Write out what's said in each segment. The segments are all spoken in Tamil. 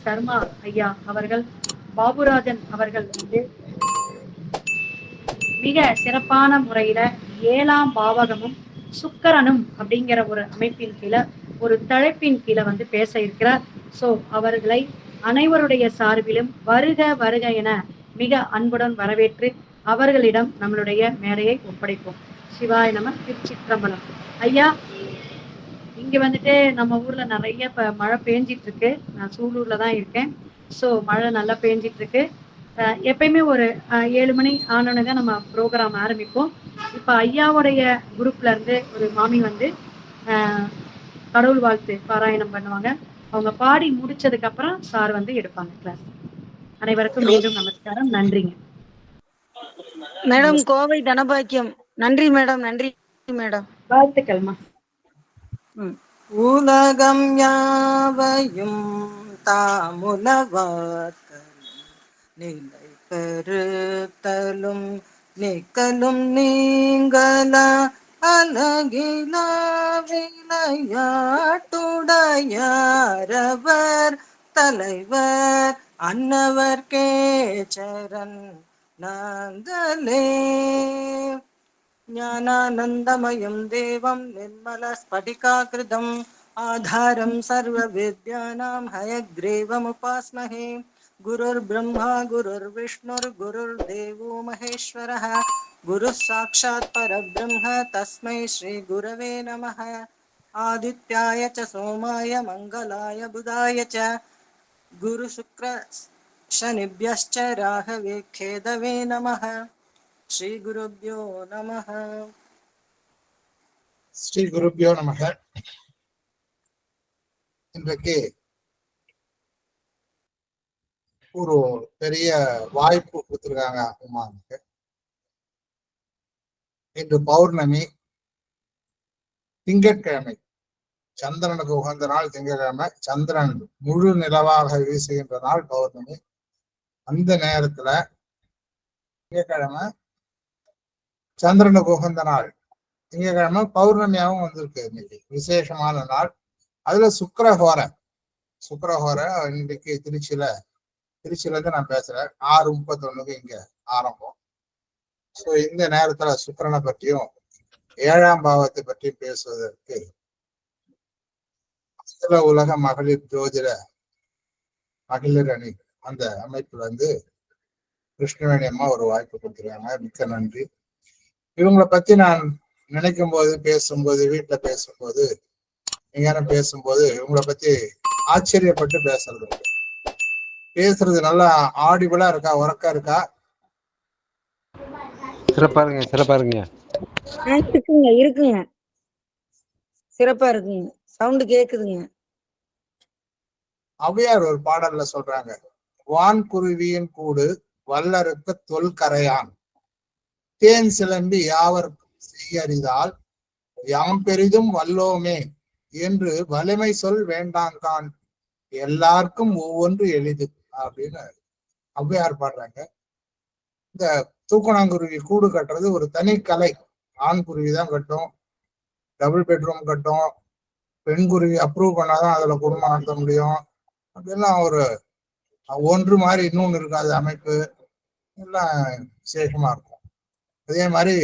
சர்மா ஐயா அவர்கள், பாபுராஜன் அவர்கள் வந்து மிக சிறப்பான முறையில 7ஆம் பாவகமும் சுக்கரனும் அப்படிங்கிற ஒரு அமைப்பின் கீழே, ஒரு தலைப்பின் கீழே வந்து பேச இருக்கிறார். சோ அவர்களை அனைவருடைய சார்பிலும் வருக வருக என மிக அன்புடன் வரவேற்று அவர்களிடம் நம்மளுடைய மேடையை ஒப்படைப்போம். சிவாய நம. திருச்சிற்றம்பலம். ஐயா, இங்க வந்துட்டு நம்ம ஊர்ல நிறைய மழை பெஞ்சிட்டு இருக்கு. நான் சூலூர்ல தான் இருக்கேன். சோ மழை நல்லா பெஞ்சிட்டு இருக்கு. எப்பயுமே ஒரு 7 மணி ஆனோன்னு தான் நம்ம ப்ரோக்ராம் ஆரம்பிப்போம். இப்ப ஐயாவுடைய குரூப்ல இருந்து ஒரு மாமி வந்து கடவுள் வாழ்த்து பாராயணம் பண்ணுவாங்க. அவங்க பாடி முடிச்சதுக்கு அப்புறம் சார் வந்து எடுப்பாங்க கிளாஸ். அனைவருக்கும் மீண்டும் நமஸ்காரம். நன்றிங்க மேடம். கோவை தனபாக்கியம். நன்றி மேடம். நன்றி மேடம். வாழ்த்துக்கள்மா. உலகம் யாவையும் தாமுலவாக்கலும் நிலை பெறுத்தலும் நிக்கலும் நீங்கள அழகிலா விளையாட்டுடையாரவர் தலைவர் அன்னவர் கேச்சரன் நாங்களே. ஞானானந்தமயம் தேவம் நிர்மல ஸ்படிகாகிருதம் ஆதாரம் சர்வ வித்யானாம் ஹயக்ரீவமுபாஸ்மஹே. குருர் பிரம்மா குருர் விஷ்ணுர் குருர் தேவோ மகேஸ்வரः குருः சாக்ஷாத் பரபிரம்ம தஸ்மை ஸ்ரீ குரவே நமः. ஆதித்யாய ச சோமாய மங்களாய புதாய ச குரு சுக்ர சனிப்யஸ்ச ராகவே கேதவே நமः. ஸ்ரீ குருப்யோ நமः. ஸ்ரீ குருப்யோ நமக. இன்றைக்கு ஒரு பெரிய வாய்ப்பு கொடுத்திருக்காங்க அம்மாவுக்கு. இன்று பௌர்ணமி, திங்கட்கிழமை, சந்திரனுக்கு உகந்த நாள் திங்கட்கிழமை. சந்திரன் முழு நிலவாக வீசுகின்ற நாள் பௌர்ணமி. அந்த நேரத்துல திங்கட்கிழமை சந்திரனுக்கு உகந்த நாள் திங்கட்கிழமை பௌர்ணமியாவும் வந்திருக்கு. இன்னைக்கு விசேஷமான நாள். அதுல சுக்கிரஹோரை இன்னைக்கு திருச்சியில இருந்து நான் பேசுறேன். 6:31 இங்க ஆரம்பம். சோ இந்த நேரத்துல சுக்கிரனை பற்றியும் 7ஆம் பாவத்தை பற்றியும் பேசுவதற்கு அகில உலக மகளிர் ஜோதிட மகளிர் அணி அந்த அமைப்புல இருந்து கிருஷ்ணவேணி அம்மா ஒரு வாய்ப்பு கொடுத்துருக்காங்க. மிக்க நன்றி. இவங்களை பத்தி நான் நினைக்கும் போது, பேசும்போது, வீட்டுல பேசும்போது, எங்கேயாரும் பேசும்போது இவங்களை பத்தி ஆச்சரியப்பட்டு பேசுறது. பேசுறது நல்லா ஆடிபிளா இருக்கா, உறக்கா இருக்கா? சிறப்பா இருக்குங்க. இருக்குங்க. சிறப்பா இருக்குங்க. சவுண்ட் கேக்குதுங்க. ஔவையார் ஒரு பாடல்ல சொல்றாங்க, வான் குருவியின் கூடு வல்லறுக்க தொல்கரையான் தேன் சிலம்பி யாவர் செய்யறிதால் யாம் பெரிதும் வல்லோமே என்று வலிமை சொல் வேண்டாங்கான் எல்லாருக்கும் ஒவ்வொன்று எளிது அப்படின்னு ஔவையார் பாடுறாங்க. இந்த தூக்கணாங்குருவி கூடு கட்டுறது ஒரு தனி கலை. ஆண் குருவி தான் கட்டும், டபுள் பெட்ரூம் கட்டும், பெண் குருவி அப்ரூவ் பண்ணாதான் அதுல குடும்பம் நடத்த முடியும். அதெல்லாம் ஒரு ஒன்று மாதிரி இன்னொன்னு இருக்காது. அமைப்பு எல்லாம் விசேஷமா இருக்கும். அதே மாதிரி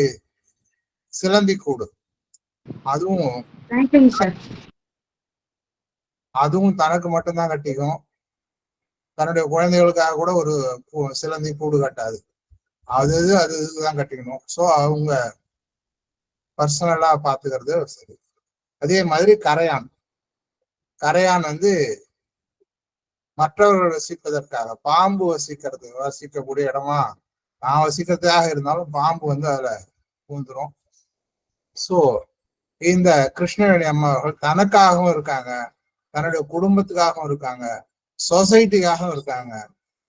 சிலந்தி கூடு, அதுவும் தனக்கு மட்டும்தான் கட்டிக்கும். தன்னுடைய குழந்தைகளுக்காக கூட ஒரு சிலந்தி கூடு கட்டாது. அதுதான் கட்டிக்கணும். ஸோ அவங்க பர்சனலா பாத்துக்கிறது சரி. அதே மாதிரி கரையான் வந்து மற்றவர்கள் வசிப்பதற்காக, பாம்பு வசிக்கக்கூடிய இடமா நான் வசிக்கிறதுக்காக இருந்தாலும் பாம்பு வந்து அதுல பூந்துரும். சோ இந்த கிருஷ்ணவேணி அம்மா அவர்கள் தனக்காகவும் இருக்காங்க, தன்னுடைய குடும்பத்துக்காகவும் இருக்காங்க, சொசைட்டிக்காகவும் இருக்காங்க.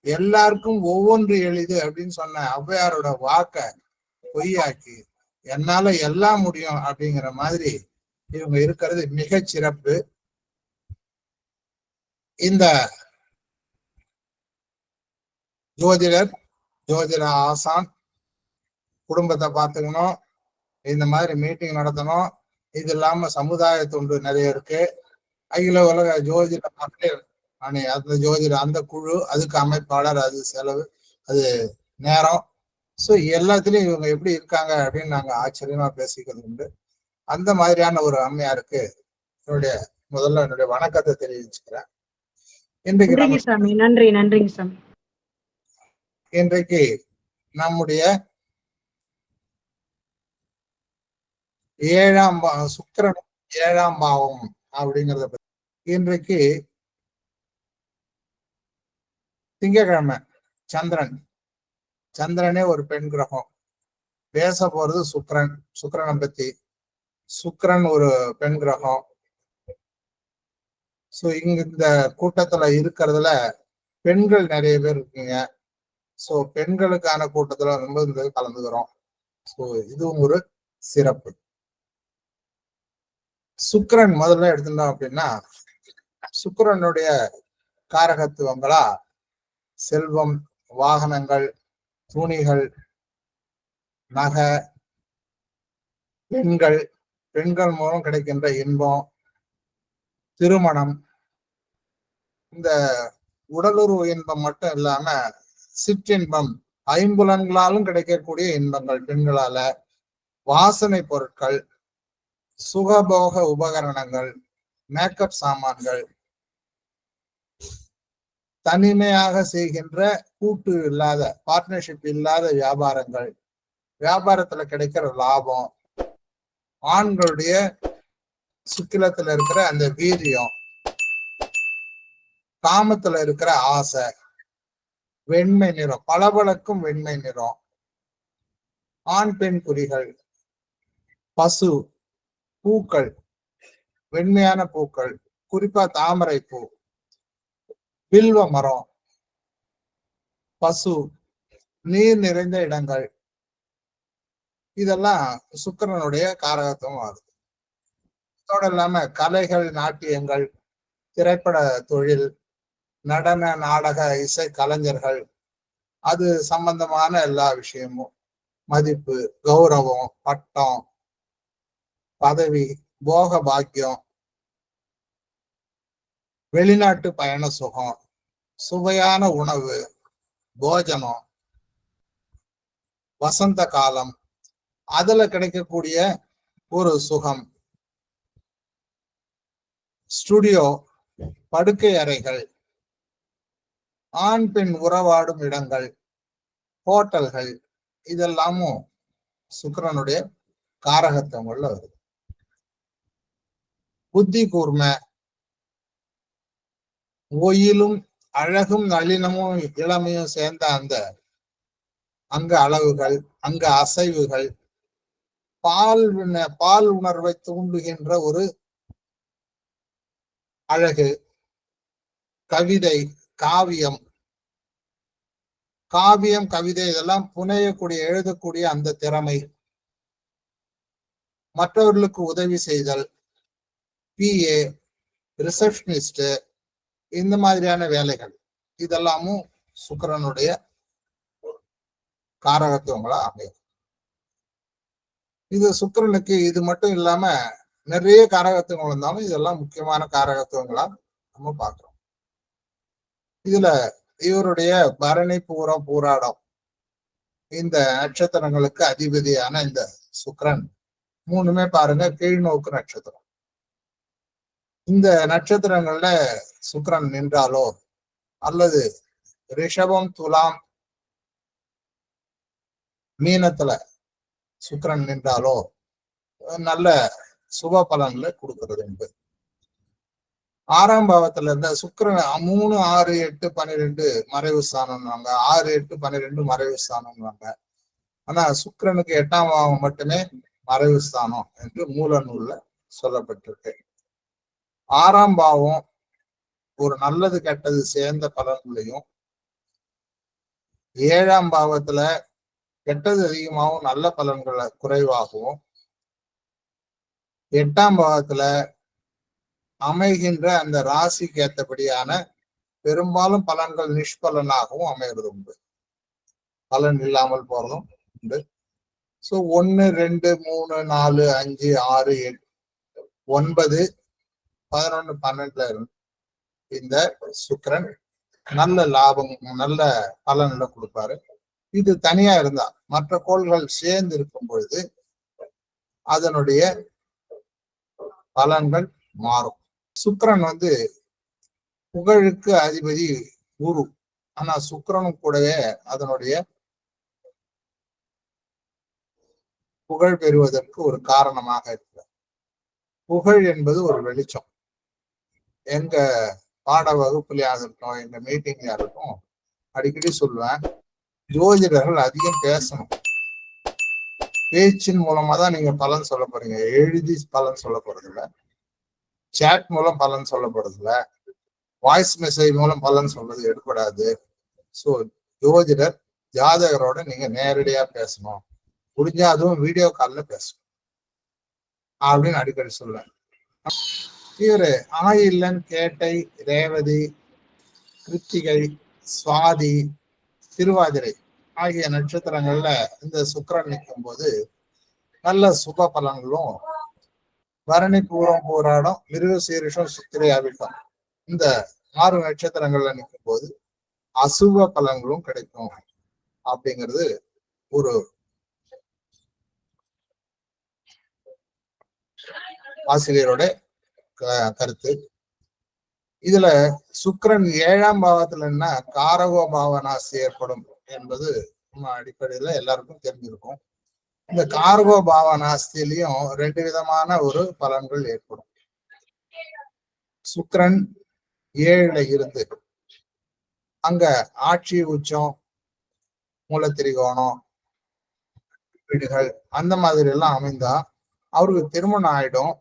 எல்லாருக்கும் ஒவ்வொன்று எளிது அப்படின்னு சொன்ன ஔவையாரோட வாக்க பொய்யாக்கி என்னால எல்லாம் முடியும் அப்படிங்கிற மாதிரி இவங்க இருக்கிறது மிக சிறப்பு. இந்த ஜோதிட ஆசான் குடும்பத்தை பார்த்துக்கணும், இந்த மாதிரி மீட்டிங் நடத்தணும். இது இல்லாம சமுதாய தொண்டு நிறைய இருக்கு. அகில உலக ஜோதிட அந்த ஜோதிடர், அந்த குழு, அதுக்கு அமைப்பாளர், அது செலவு, அது நேரம். ஸோ எல்லாத்துலயும் இவங்க எப்படி இருக்காங்க அப்படின்னு நாங்க ஆச்சரியமா பேசிக்கிறது உண்டு. அந்த மாதிரியான ஒரு அம்மையாருக்கு முதல்ல என்னுடைய வணக்கத்தை தெரிவிச்சுக்கிறேன். நன்றிங்க சாமி. நன்றிங்க சாமி. இன்றைக்கு நம்முடைய 7ஆம் சுக்கிரன் 7ஆம் பாவம் அப்படிங்கிறத பத்தி இன்றைக்கு திங்கட்கிழமை சந்திரனே ஒரு பெண் கிரகம். பேச போறது சுக்கிரனை பத்தி. சுக்கிரன் ஒரு பெண் கிரகம். சோ இங்க இந்த கூட்டத்துல இருக்கிறதுல பெண்கள் நிறைய பேர் இருக்கீங்க. சோ பெண்களுக்கான கூட்டத்துல ரொம்ப கலந்துக்கிறோம். சோ இதுவும் ஒரு சிறப்பு. சுக்கிரன் முதல்ல எடுத்துட்டோம் அப்படின்னா, சுக்கிரனுடைய காரகத்துவங்களா செல்வம், வாகனங்கள், துணிகள், நகை, பெண்கள் மூலம் கிடைக்கின்ற இன்பம், திருமணம், இந்த உடலுறவு இன்பம் மட்டும் இல்லாம சிற்றின்பம், ஐம்புலன்களாலும் கிடைக்கக்கூடிய இன்பங்கள் பெண்களால, வாசனை பொருட்கள், சுகபோக உபகரணங்கள், மேக்கப் சாமான்கள், தனிமையாக செய்கின்ற கூட்டு இல்லாத பார்ட்னர்ஷிப் இல்லாத வியாபாரங்கள், வியாபாரத்துல கிடைக்கிற லாபம், ஆண்களுடைய சுக்கிலத்துல இருக்கிற அந்த வீரியம், காமத்துல இருக்கிற ஆசை, வெண்மை நிறம், பளபளக்கும் வெண்மை நிறம், ஆண் பெண் குறிகள், பசு, பூக்கள், வெண்மையான பூக்கள், குறிப்பா தாமரை பூ, வில்வ மரம், பசு, நீர் நிறைந்த இடங்கள், இதெல்லாம் சுக்கிரனுடைய காரகத்துவம் ஆகுது. இதோட இல்லாம கலைகள், நாட்டியங்கள், திரைப்பட தொழில், நடன, நாடக, இசை கலைஞர்கள், அது சம்பந்தமான எல்லா விஷயமும், மதிப்பு, கௌரவம், பட்டம், பதவி, போக பாக்கியம், வெளிநாட்டு பயண சுகம், சுவையான உணவு, போஜனம், வசந்த காலம், அதுல கிடைக்கக்கூடிய ஒரு சுகம், ஸ்டுடியோ, படுக்கை அறைகள், ஆண் பெண் உறவாடும் இடங்கள், ஹோட்டல்கள், இதெல்லாமும் சுக்கிரனுடைய காரகத்துவங்கள்ல வருது. புத்தி கூர்மை, ஒயிலும் அழகும் நளினமும் இளமையும் சேர்ந்த அந்த அங்க அளவுகள், அங்க அசைவுகள், பால் உணர்வை தூண்டுகின்ற ஒரு அழகு, கவிதை, காவியம், கவிதை, இதெல்லாம் புனையக்கூடிய, எழுதக்கூடிய அந்த திறமை, மற்றவர்களுக்கு உதவி செய்தல், பிஏ, ரிசப்ஷனிஸ்ட், இந்த மாதிரியான வேலைகள், இதெல்லாமும் சுக்கிரனுடைய காரகத்துவங்களா அமையும். இது சுக்கிரனுக்கு இது மட்டும் இல்லாம நிறைய காரகத்துவங்கள் இருந்தாலும் இதெல்லாம் முக்கியமான காரகத்துவங்களா நம்ம பார்க்கிறோம். இதுல இவருடைய பரணி, பூரம், பூராடம், இந்த நட்சத்திரங்களுக்கு அதிபதியான இந்த சுக்கிரன் மூணுமே பாருங்க கீழ்நோக்கு நட்சத்திரம். இந்த நட்சத்திரங்கள்ல சுக்கிரன் நின்றாலோ அல்லது ரிஷபம், துலாம், மீனத்துல சுக்கிரன் நின்றாலோ நல்ல சுப பலன்களை கொடுக்கிறது உண்டு. 6ஆம் பாவத்துல இருந்த சுக்கிரன் 3, 6, 8, 12 மறைவு ஸ்தானம்வாங்க, 6, 8, 12 மறைவு ஸ்தானம்வாங்க. ஆனா சுக்கிரனுக்கு 8ஆம் பாவம் மட்டுமே மறைவு ஸ்தானம் என்று மூல நூல்ல சொல்லப்பட்டிருக்கு. 6ஆம் பாவம் ஒரு நல்லது கெட்டது சேர்ந்த பலன்களையும், 7ஆம் பாவத்துல கெட்டது அதிகமாகவும் நல்ல பலன்களை குறைவாகவும், 8ஆம் பாவத்துல அமைகின்ற அந்த ராசிக்கு ஏற்றபடியான பெரும்பாலும் பலன்கள் நிஷ்பலனாகவும் அமைகிறது உண்டு, பலன் இல்லாமல் போறதும் உண்டு. சோ 1, 2, 3, 4, 5, 6, 8, 9, 11, 12 இருந்து இந்த சுக்கிரன் நல்ல லாபம், நல்ல பலன்களை கொடுப்பாரு. இது தனியா இருந்தா, மற்ற கோள்கள் சேர்ந்து இருக்கும் பொழுது அதனுடைய பலன்கள் மாறும். சுக்கிரன் புகழுக்கு அதிபதி குரு. ஆனா சுக்கிரனும் கூடவே அதனுடைய புகழ் பெறுவதற்கு ஒரு காரணமாக இருக்கிறார். புகழ் என்பது ஒரு வெளிச்சம். எங்க பாட வகுப்புலயா இருக்கட்டும், எங்க மீட்டிங்லயா இருக்கட்டும், அடிக்கடி சொல்லுவேன், ஜோதிடர்கள் அதிகம் பேசணும். பேச்சின் மூலமா தான் நீங்க பலன் சொல்ல போறீங்க. எழுதி பலன் சொல்ல போறது இல்ல, சாட் மூலம் பலன் சொல்ல போறது இல்ல, வாய்ஸ் மெசேஜ் மூலம் பலன் சொல்றது எடுபடாது. சோ ஜோதிடர் ஜாதகரோட நீங்க நேரடியா பேசணும். முடிஞ்சா அதுவும் வீடியோ கால்ல பேசணும் அப்படின்னு அடிக்கடி சொல்லுவேன். இவரு ஆயில்லன், கேட்டை, ரேவதி, கிருத்திகை, சுவாதி, திருவாதிரை ஆகிய நட்சத்திரங்கள்ல இந்த சுக்கிரன் நிற்கும் போது நல்ல சுப பலன்களும், பரணி, பூரம், போராடம், மிருகசீரிஷம், சித்திரை, அவிட்டம் இந்த 6 நட்சத்திரங்கள்ல நிற்கும் போது அசுப பலன்களும் கிடைக்கும் அப்படிங்கிறது ஒரு ஆசிரியரோட கருத்து. இதுல சுக்கிரன் 7ஆம் பாவத்துல காரகோ பாவனாசி ஏற்படும் என்பது அடிப்படையில எல்லாருக்கும் தெரிஞ்சிருக்கும். இந்த காரகோ பாவனாஸ்திலையும் 2 விதமான ஒரு பலன்கள் ஏற்படும். சுக்கிரன் 7ல இருந்து அங்க ஆட்சி உச்சம், மூலத்திரிகோணம், வீடுகள் அந்த மாதிரி எல்லாம் அமைந்தா அவருக்கு திருமணம் ஆயிடும்.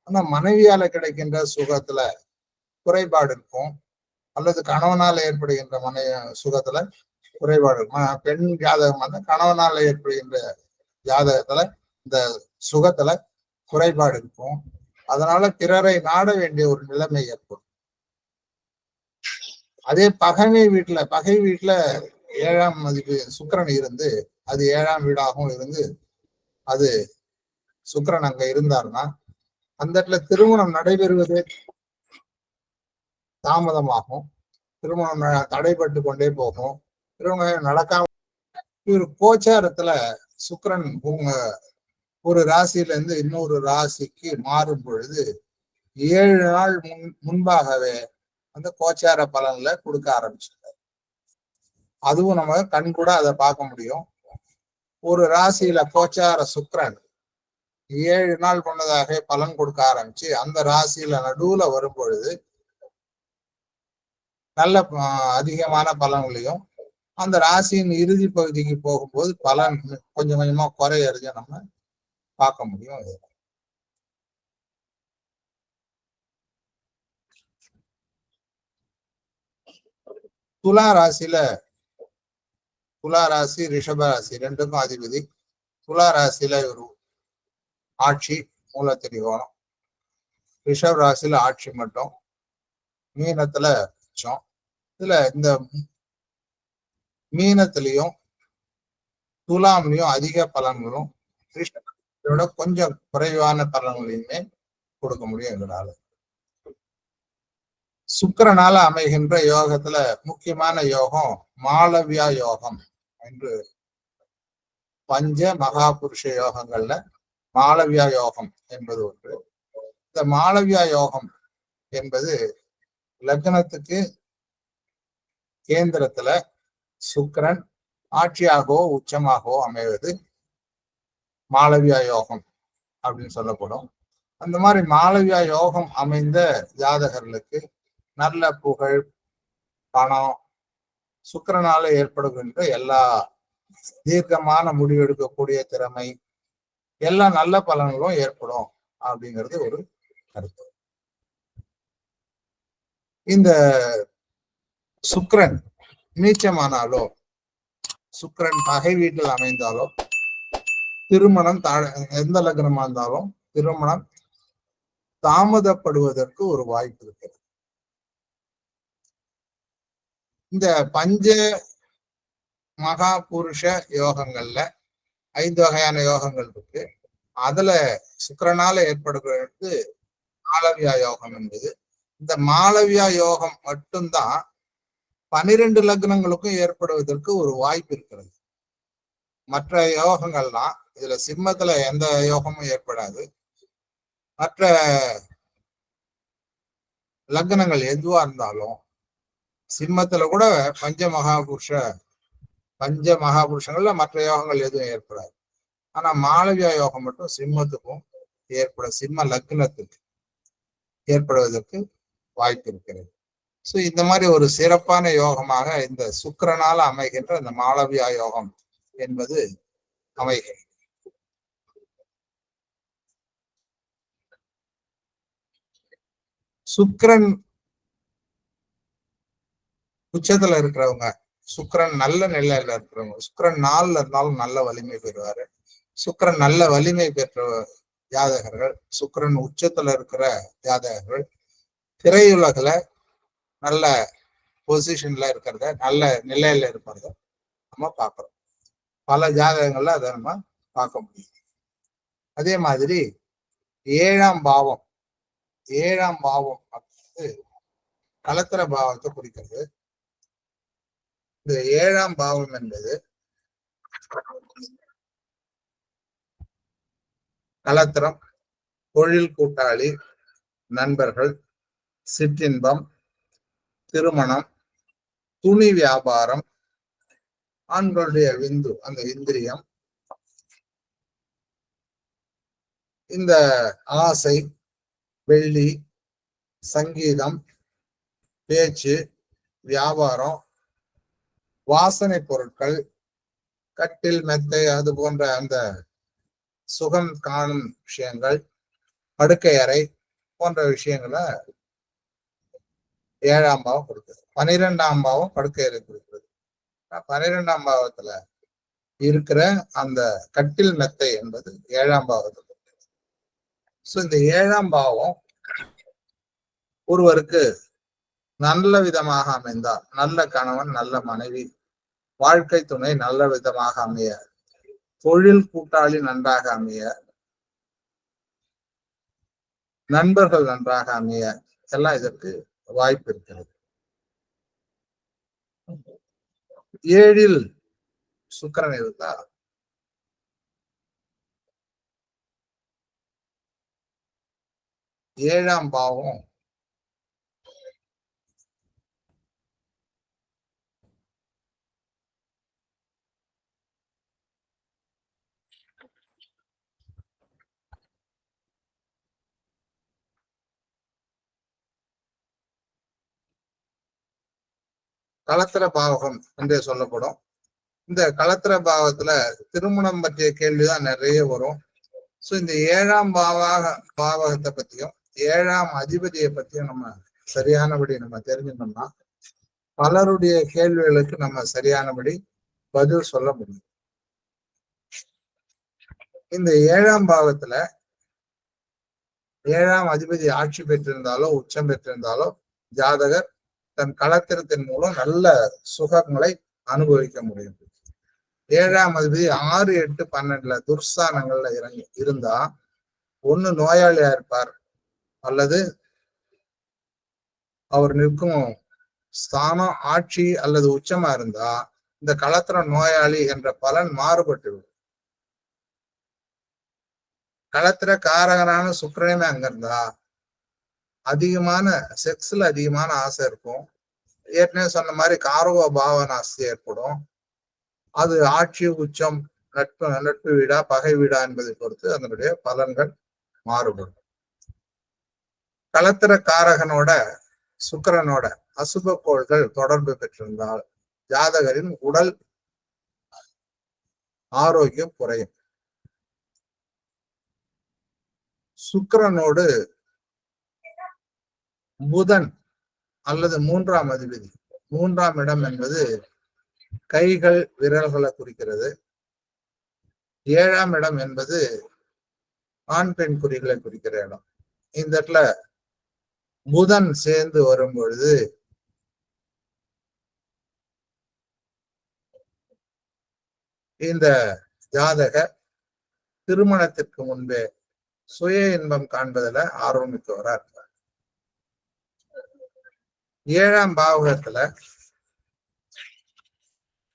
ஆனா மனைவியால கிடைக்கின்ற சுகத்துல குறைபாடு இருக்கும், அல்லது கணவனால ஏற்படுகின்ற சுகத்துல குறைபாடு இருக்கும். பெண் ஜாதகம் கணவனால ஏற்படுகின்ற ஜாதகத்துல இந்த சுகத்துல குறைபாடு இருக்கும். அதனால பிறரை நாட வேண்டிய ஒரு நிலைமை ஏற்படும். அதே பகை வீட்டுல 7ஆம் மதிப்பு சுக்கிரன் இருந்து, அது 7ஆம் வீடாகவும் இருந்து, அது சுக்கிரன் அங்க இருந்தாருன்னா அந்த இடத்துல திருமணம் நடைபெறுவது தாமதமாகும், திருமணம் தடைபட்டு கொண்டே போகும், திருமணம் நடக்காம. இவர் கோச்சாரத்துல சுக்கிரன் ஒரு ராசியில இருந்து இன்னொரு ராசிக்கு மாறும் பொழுது 7 நாள் முன்பாகவே அந்த கோச்சார பலன்ல கொடுக்க ஆரம்பிச்சிருக்காரு. அதுவும் நம்ம கண் கூட அதை பார்க்க முடியும். ஒரு ராசியில கோச்சார சுக்கிரன் 7 நாள் முன்னதாக பலன் கொடுக்க ஆரம்பிச்சு அந்த ராசியில நடுவுல வரும் பொழுது நல்ல அதிகமான பலன்களையும், அந்த ராசியின் இறுதி பகுதிக்கு போகும்போது பலன் கொஞ்சம் கொஞ்சமா குறையறத நம்ம பார்க்க முடியும். துலா ராசி ரிஷப ராசி 2க்கும் அதிபதி. துலா ராசியில ஒரு ஆட்சி, மூலத்திரிகோணம். ரிஷப ராசியில ஆட்சி மட்டும், மீனத்துல உச்சம். இதுல இந்த மீனத்திலையும் துலாம்லயும் அதிக பலன்களும், ரிஷபத்தோட கொஞ்சம் குறைவான பலன்களையுமே கொடுக்க முடியும் எங்களால. சுக்கிரனால அமைகின்ற யோகத்துல முக்கியமான யோகம் மாளவியா யோகம் என்று பஞ்ச மகாபுருஷ யோகங்கள்ல மாளவியா யோகம் என்பது ஒன்று. இந்த மாளவியா யோகம் என்பது லக்னத்துக்கு கேந்திரத்துல சுக்கிரன் ஆட்சியாகவோ உச்சமாகவோ அமைவது மாளவியா யோகம் அப்படின்னு சொல்லப்படும். அந்த மாதிரி மாளவியா யோகம் அமைந்த ஜாதகர்களுக்கு நல்ல புகழ், பணம், சுக்கிரனால ஏற்படுகின்ற எல்லா தீர்க்கமான முடிவெடுக்கக்கூடிய திறமை, எல்லா நல்ல பலன்களும் ஏற்படும் அப்படிங்கிறது ஒரு கருத்து. இந்த சுக்கிரன் நீச்சமானாலோ, சுக்கிரன் பகை வீட்டில் அமைந்தாலோ, திருமணம் எந்த லக்னமா இருந்தாலும் திருமணம் தாமதப்படுவதற்கு ஒரு வாய்ப்பு இருக்கிறது. இந்த பஞ்ச மகா புருஷ யோகங்கள்ல 5 வகையான யோகங்கள் இருக்கு. அதுல சுக்கிரனால ஏற்படுகிறது மாளவியா யோகம் என்பது இந்த மாளவியா யோகம் மட்டும்தான் 12 லக்னங்களுக்கும் ஏற்படுவதற்கு ஒரு வாய்ப்பு இருக்கிறது. மற்ற யோகங்கள்லாம் இதுல சிம்மத்துல எந்த யோகமும் ஏற்படாது. மற்ற லக்னங்கள் எதுவா இருந்தாலும் சிம்மத்துல கூட பஞ்ச மகாபுருஷங்கள்ல மற்ற யோகங்கள் எதுவும் ஏற்படாது. ஆனா மாளவியா யோகம் மட்டும் சிம்மத்துக்கும் சிம்ம லக்னத்துக்கு ஏற்படுவதற்கு வாய்ப்பு இருக்கிறது. சோ இந்த மாதிரி ஒரு சிறப்பான யோகமாக இந்த சுக்கிரனால அமைகின்ற இந்த மாளவியா யோகம் என்பது அமைகிறது. சுக்கிரன் உச்சத்துல இருக்கிறவங்க, சுக்கிரன் நல்ல நிலையில இருக்கிறவங்க, சுக்கிரன் 4ல இருந்தாலும் நல்ல வலிமை பெறுவாரு. சுக்கிரன் நல்ல வலிமை பெற்ற ஜாதகர்கள், சுக்கிரன் உச்சத்துல இருக்கிற ஜாதகர்கள் திரையுலகில நல்ல பொசிஷன்ல இருக்கிறத, நல்ல நிலையில இருப்பத நம்ம பார்க்கிறோம். பல ஜாதகங்கள்ல அதை நம்ம பார்க்க முடியும். அதே மாதிரி 7ஆம் பாவம் அப்படின்றது கலத்திர பாவத்தை குறிக்கிறது. இந்த 7ஆம் பாவம் என்பது கலத்திரம், தொழில் கூட்டாளி, நண்பர்கள், சிற்றின்பம், திருமணம், துணி வியாபாரம், ஆண்களுடைய விந்து அந்த இந்திரியம், இந்த ஆசை, வெள்ளி, சங்கீதம், பேச்சு, வியாபாரம், வாசனை பொருட்கள், கட்டில், மெத்தை, அது போன்ற அந்த சுகம் காணும் விஷயங்கள், படுக்கை அறை போன்ற விஷயங்களை 7ஆம் பாவம் கொடுக்குது. 12ஆம் பாவம் படுக்கை அறை கொடுக்கிறது. 12ஆம் பாவத்துல இருக்கிற அந்த கட்டில் மெத்தை என்பது 7ஆம் பாவத்துல. சோ இந்த 7ஆம் பாவம் ஒருவருக்கு நல்ல விதமாக அமைந்தால், நல்ல கணவன், நல்ல மனைவி, வாழ்க்கை துணை நல்ல விதமாக அமைய, தொழில் கூட்டாளி நன்றாக அமைய, நண்பர்கள் நன்றாக அமைய, எல்லாம் இதற்கு வாய்ப்பு இருக்கிறது. 7ல் சுக்கிரன் இருந்தா ஏழாம் பாவம் களத்திர பாவகம் என்றே சொல்லப்படும். இந்த களத்திர பாவத்துல திருமணம் பற்றிய கேள்விதான் நிறைய வரும். சோ இந்த 7ஆம் பாவகத்தை பத்தியும் 7ஆம் அதிபதியை பத்தியும் நம்ம சரியானபடி நம்ம தெரிஞ்சுக்கணும்னா பலருடைய கேள்விகளுக்கு நம்ம சரியானபடி பதில் சொல்ல முடியும். இந்த 7ஆம் பாவத்துல 7ஆம் அதிபதி ஆட்சி பெற்றிருந்தாலோ உச்சம் பெற்றிருந்தாலோ ஜாதகர் தன் களத்திரத்தின் மூலம் நல்ல சுகங்களை அனுபவிக்க முடியும். 7ஆம் அதிபதி 6, 8, 12 துர்ஸ்தானங்கள்ல இருந்தா ஒண்ணு நோயாளியா இருப்பார், அல்லது அவர் நிற்கும் ஸ்தானம் ஆட்சி அல்லது உச்சமா இருந்தா இந்த களத்திர நோயாளி என்ற பலன் மாறுபட்டு விடும். களத்திர காரகனான சுக்கிரனே அங்க இருந்தா அதிகமான செக்ஸ்ல அதிகமான ஆசை இருக்கும். ஏற்கனவே சொன்ன மாதிரி காரக பாவனாஸ்தி ஏற்படும். அது ஆட்சி, உச்சம், நட்பு வீடா பகை வீடா என்பதை பொறுத்து அதனுடைய பலன்கள் மாறுபடும். களத்திர காரகனோட சுக்கிரனோட அசுப கோள்கள் தொடர்பு பெற்றிருந்தால் ஜாதகரின் உடல் ஆரோக்கியம் குறையும். சுக்கிரனோடு புதன் அல்லது 3ஆம் அதிபதி, 3ஆம் இடம் என்பது கைகள், விரல்களை குறிக்கிறது. 7ஆம் இடம் என்பது ஆண் பெண் குறிகளை குறிக்கிற இடம். இந்த இடத்துல புதன் சேர்ந்து வரும் பொழுது இந்த ஜாதக திருமணத்திற்கு முன்பே சுய இன்பம் காண்பதில் ஆர்வமிக்கவரா இருப்பார். 7ஆம் பாவகத்துல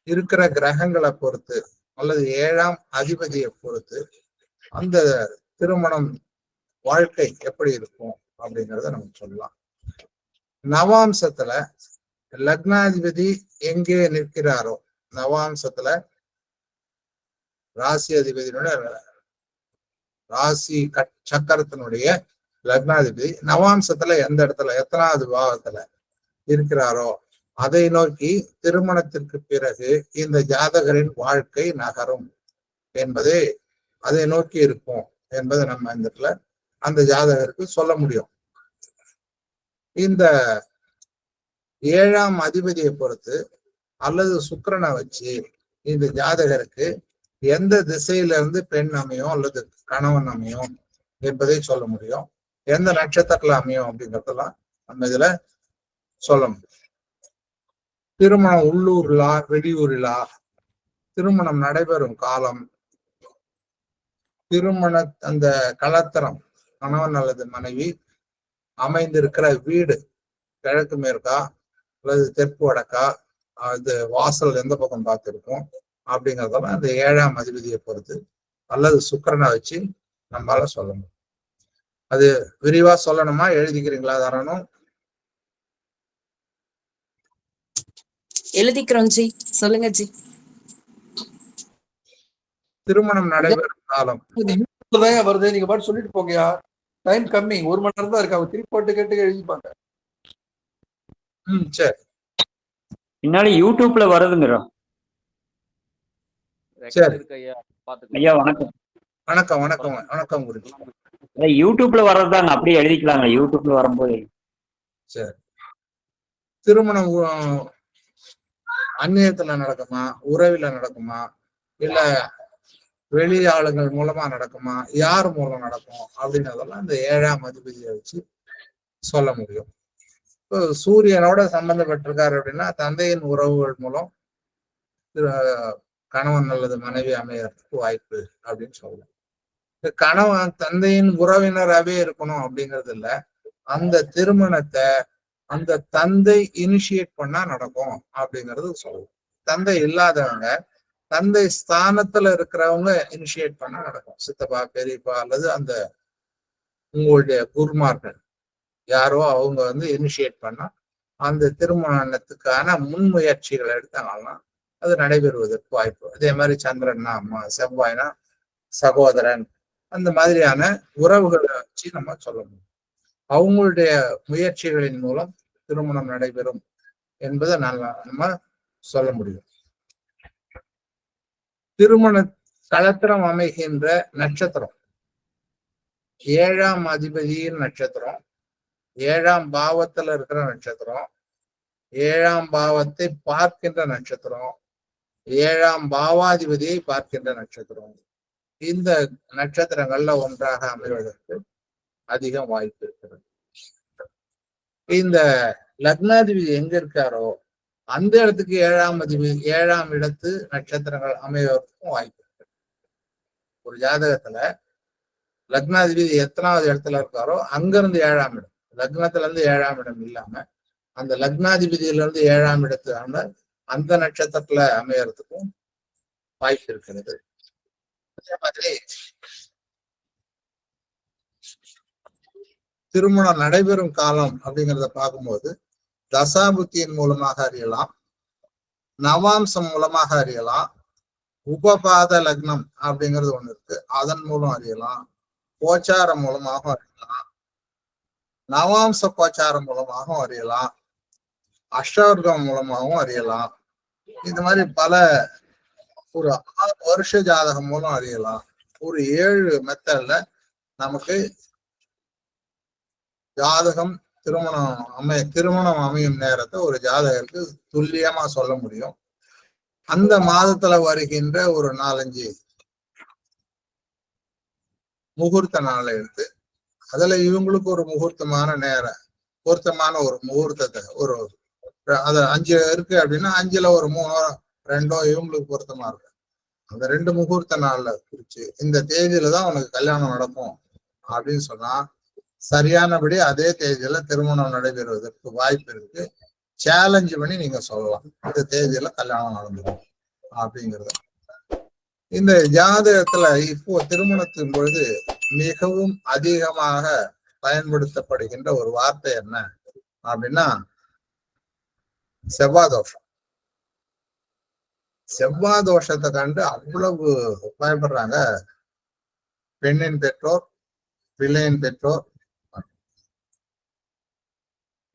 இருக்கிற கிரகங்களை பொறுத்து அல்லது 7ஆம் அதிபதியை பொறுத்து அந்த திருமணம் வாழ்க்கை எப்படி இருக்கும் அப்படிங்கிறத நம்ம சொல்லலாம். நவாம்சத்துல லக்னாதிபதி எங்கே நிற்கிறாரோ, நவாம்சத்துல ராசி அதிபதியினுடைய ராசி சக்கரத்தினுடைய லக்னாதிபதி நவாம்சத்துல எந்த இடத்துல எத்தனாவது பாவத்துல இருக்கிறாரோ அதை நோக்கி திருமணத்திற்கு பிறகு இந்த ஜாதகரின் வாழ்க்கை நகரும் என்பதை அதை நோக்கி இருக்கும் என்பதை நம்ம இந்த இடத்துல அந்த ஜாதகருக்கு சொல்ல முடியும். இந்த 7ஆம் அதிபதியை பொறுத்து அல்லது சுக்கிரனை வச்சு இந்த ஜாதகருக்கு எந்த திசையில இருந்து பெண் அமையும் அல்லது கணவன் அமையும் என்பதை சொல்ல முடியும். எந்த நட்சத்திரத்துல அமையும் அப்படிங்கறதெல்லாம் நம்ம இதுல சொல்ல முடியும். திருமணம் உள்ளூர்லா வெளியூர்லா, திருமணம் நடைபெறும் காலம், திருமண அந்த கலத்தரம் கணவன் அல்லது மனைவி அமைந்திருக்கிற வீடு கிழக்கு மேற்கா அல்லது தெற்கு வடக்கா, அது வாசல் எந்த பக்கம் பார்த்திருக்கோம் அப்படிங்கிறதெல்லாம் அந்த 7ஆம் அதிபதியை பொறுத்து அல்லது சுக்கிரனை வச்சு நம்மளால சொல்ல முடியும். அது விரிவா சொல்லணுமா? எழுதிக்கிறீங்களா தாராளம்? எழுதிக்கிறோம் ஜி, சொல்லுங்க ஜி. திருமணம் நடைபெறும் காலம் வருது, நீங்க பாட்டு சொல்லிட்டு போங்கயா. டைம் கம்மி, 1 மணி நேரம் தான் இருக்கு. அவங்க திருப்பி போட்டு கேட்டு எழுதிப்பாங்க. சரி. பின்னாடி யூடியூப்ல வருதுங்க. சரி ஐயா வணக்கம். வணக்கம் வணக்கம் வணக்கம் குரு. யூடியூப்ல வர்றதுதாங்க, அப்படியே எழுதிக்கலாங்க யூடியூப்ல வரும்போது. சரி. திருமணம் அந்நியத்துல நடக்குமா, உறவில நடக்குமா, இல்ல வெளி ஆளுங்கள் மூலமா நடக்குமா, யார் மூலம் நடக்கும் அப்படின்றதெல்லாம் இந்த 7ஆம் அதிபதியை வச்சு சொல்ல முடியும். இப்போ சூரியனோட சம்பந்தப்பட்டிருக்காரு அப்படின்னா தந்தையின் உறவுகள் மூலம் கணவன் அல்லது மனைவி அமையறதுக்கு வாய்ப்பு அப்படின்னு சொல்லலாம். கணவன் தந்தையின் உறவினராகவே இருக்கணும் அப்படிங்கிறது இல்ல, அந்த திருமணத்தை அந்த தந்தை இனிஷியேட் பண்ணா நடக்கும் அப்படிங்கிறது சொல்லலாம். தந்தை இல்லாதவங்க தந்தை ஸ்தானத்துல இருக்கிறவங்க இனிஷியேட் பண்ணா நடக்கும். சித்தப்பா, பெரியப்பா அல்லது அந்த உங்களுடைய குருமார்கள் யாரோ அவங்க வந்து இனிஷியேட் பண்ணா அந்த திருமணத்துக்கான முன்முயற்சிகளை எடுத்தாங்கன்னா அது நடைபெறுவதற்கு வாய்ப்பு. அதே மாதிரி சந்திரன்னா அம்மா, செவ்வாய்னா சகோதரன், அந்த மாதிரியான உறவுகளை வச்சு நம்ம சொல்ல முடியும். அவங்களுடைய முயற்சிகளின் மூலம் திருமணம் நடைபெறும் என்பதை நம்ம சொல்ல முடியும். திருமண களத்திரம் அமைகின்ற நட்சத்திரம் 7ஆம் அதிபதியின் நட்சத்திரம், 7ஆம் பாவத்துல இருக்கிற நட்சத்திரம், 7ஆம் பாவத்தை பார்க்கின்ற நட்சத்திரம், 7ஆம் பாவாதிபதியை பார்க்கின்ற நட்சத்திரம். இந்த நட்சத்திரங்கள்ல ஒன்றாக அமைவதற்கு அதிகம் வாய்ப்பு இருக்கிறது. இந்த லக்னாதிபதி எங்க இருக்காரோ அந்த இடத்துக்கு 7ஆம் அதிபதி 7ஆம் இடத்து நட்சத்திரங்கள் அமைவதற்கும் வாய்ப்பு இருக்கு. ஒரு ஜாதகத்துல லக்னாதிபதி எத்தனாவது இடத்துல இருக்காரோ அங்கிருந்து 7ஆம் இடம், லக்னத்துல இருந்து 7ஆம் இடம் இல்லாம அந்த லக்னாதிபதியில இருந்து 7ஆம் இடத்துல அந்த நட்சத்திரத்துல அமையறதுக்கும் வாய்ப்பு இருக்கிறது. அதே மாதிரி திருமணம் நடைபெறும் காலம் அப்படிங்கிறத பார்க்கும்போது தசாபுத்தியின் மூலமாக அறியலாம், நவாம்சம் மூலமாக அறியலாம், உபபாத லக்னம் அப்படிங்கிறது ஒண்ணு இருக்கு, அதன் மூலம் அறியலாம், கோச்சாரம் மூலமாகவும் அறியலாம், நவாம்ச கோச்சாரம் மூலமாகவும் அறியலாம், அஷ்டவர்க்கம் மூலமாகவும் அறியலாம். இந்த மாதிரி பல ஒரு 6 வருஷ ஜாதகம் மூலம் அறியலாம். ஒரு 7 மெத்தட்ல நமக்கு ஜாதகம் திருமணம் அமையும் நேரத்தை ஒரு ஜாதகருக்கு துல்லியமா சொல்ல முடியும். அந்த மாதத்துல வருகின்ற ஒரு 4-5 முகூர்த்த நாளை எடுத்து அதுல இவங்களுக்கு ஒரு பொருத்தமான ஒரு முகூர்த்தத்தை அது 5 இருக்கு அப்படின்னா 5ல ஒரு 3 2 இவங்களுக்கு பொருத்தமா இருக்கு. அந்த 2 முகூர்த்த நாள்ல குறிச்சு இந்த தேதியில தான் உனக்கு கல்யாணம் நடக்கும் அப்படின்னு சொன்னா சரியானபடி அதே தேதியில திருமணம் நடைபெறுவதற்கு வாய்ப்பு இருக்கு. சேலஞ்ச் பண்ணி நீங்க சொல்லலாம் இந்த தேதியில கல்யாணம் நடந்துடும் அப்படிங்கிறது. இந்த ஜாதகத்துல இப்போ திருமணத்தின் பொழுது மிகவும் அதிகமாக பயன்படுத்தப்படுகின்ற ஒரு வார்த்தை என்ன அப்படின்னா செவ்வாய் தோஷம். செவ்வாய் தோஷத்தை கண்டு அவ்வளவு பயப்படுறாங்க பெண்ணின் பெற்றோர், பிள்ளையின் பெற்றோர்.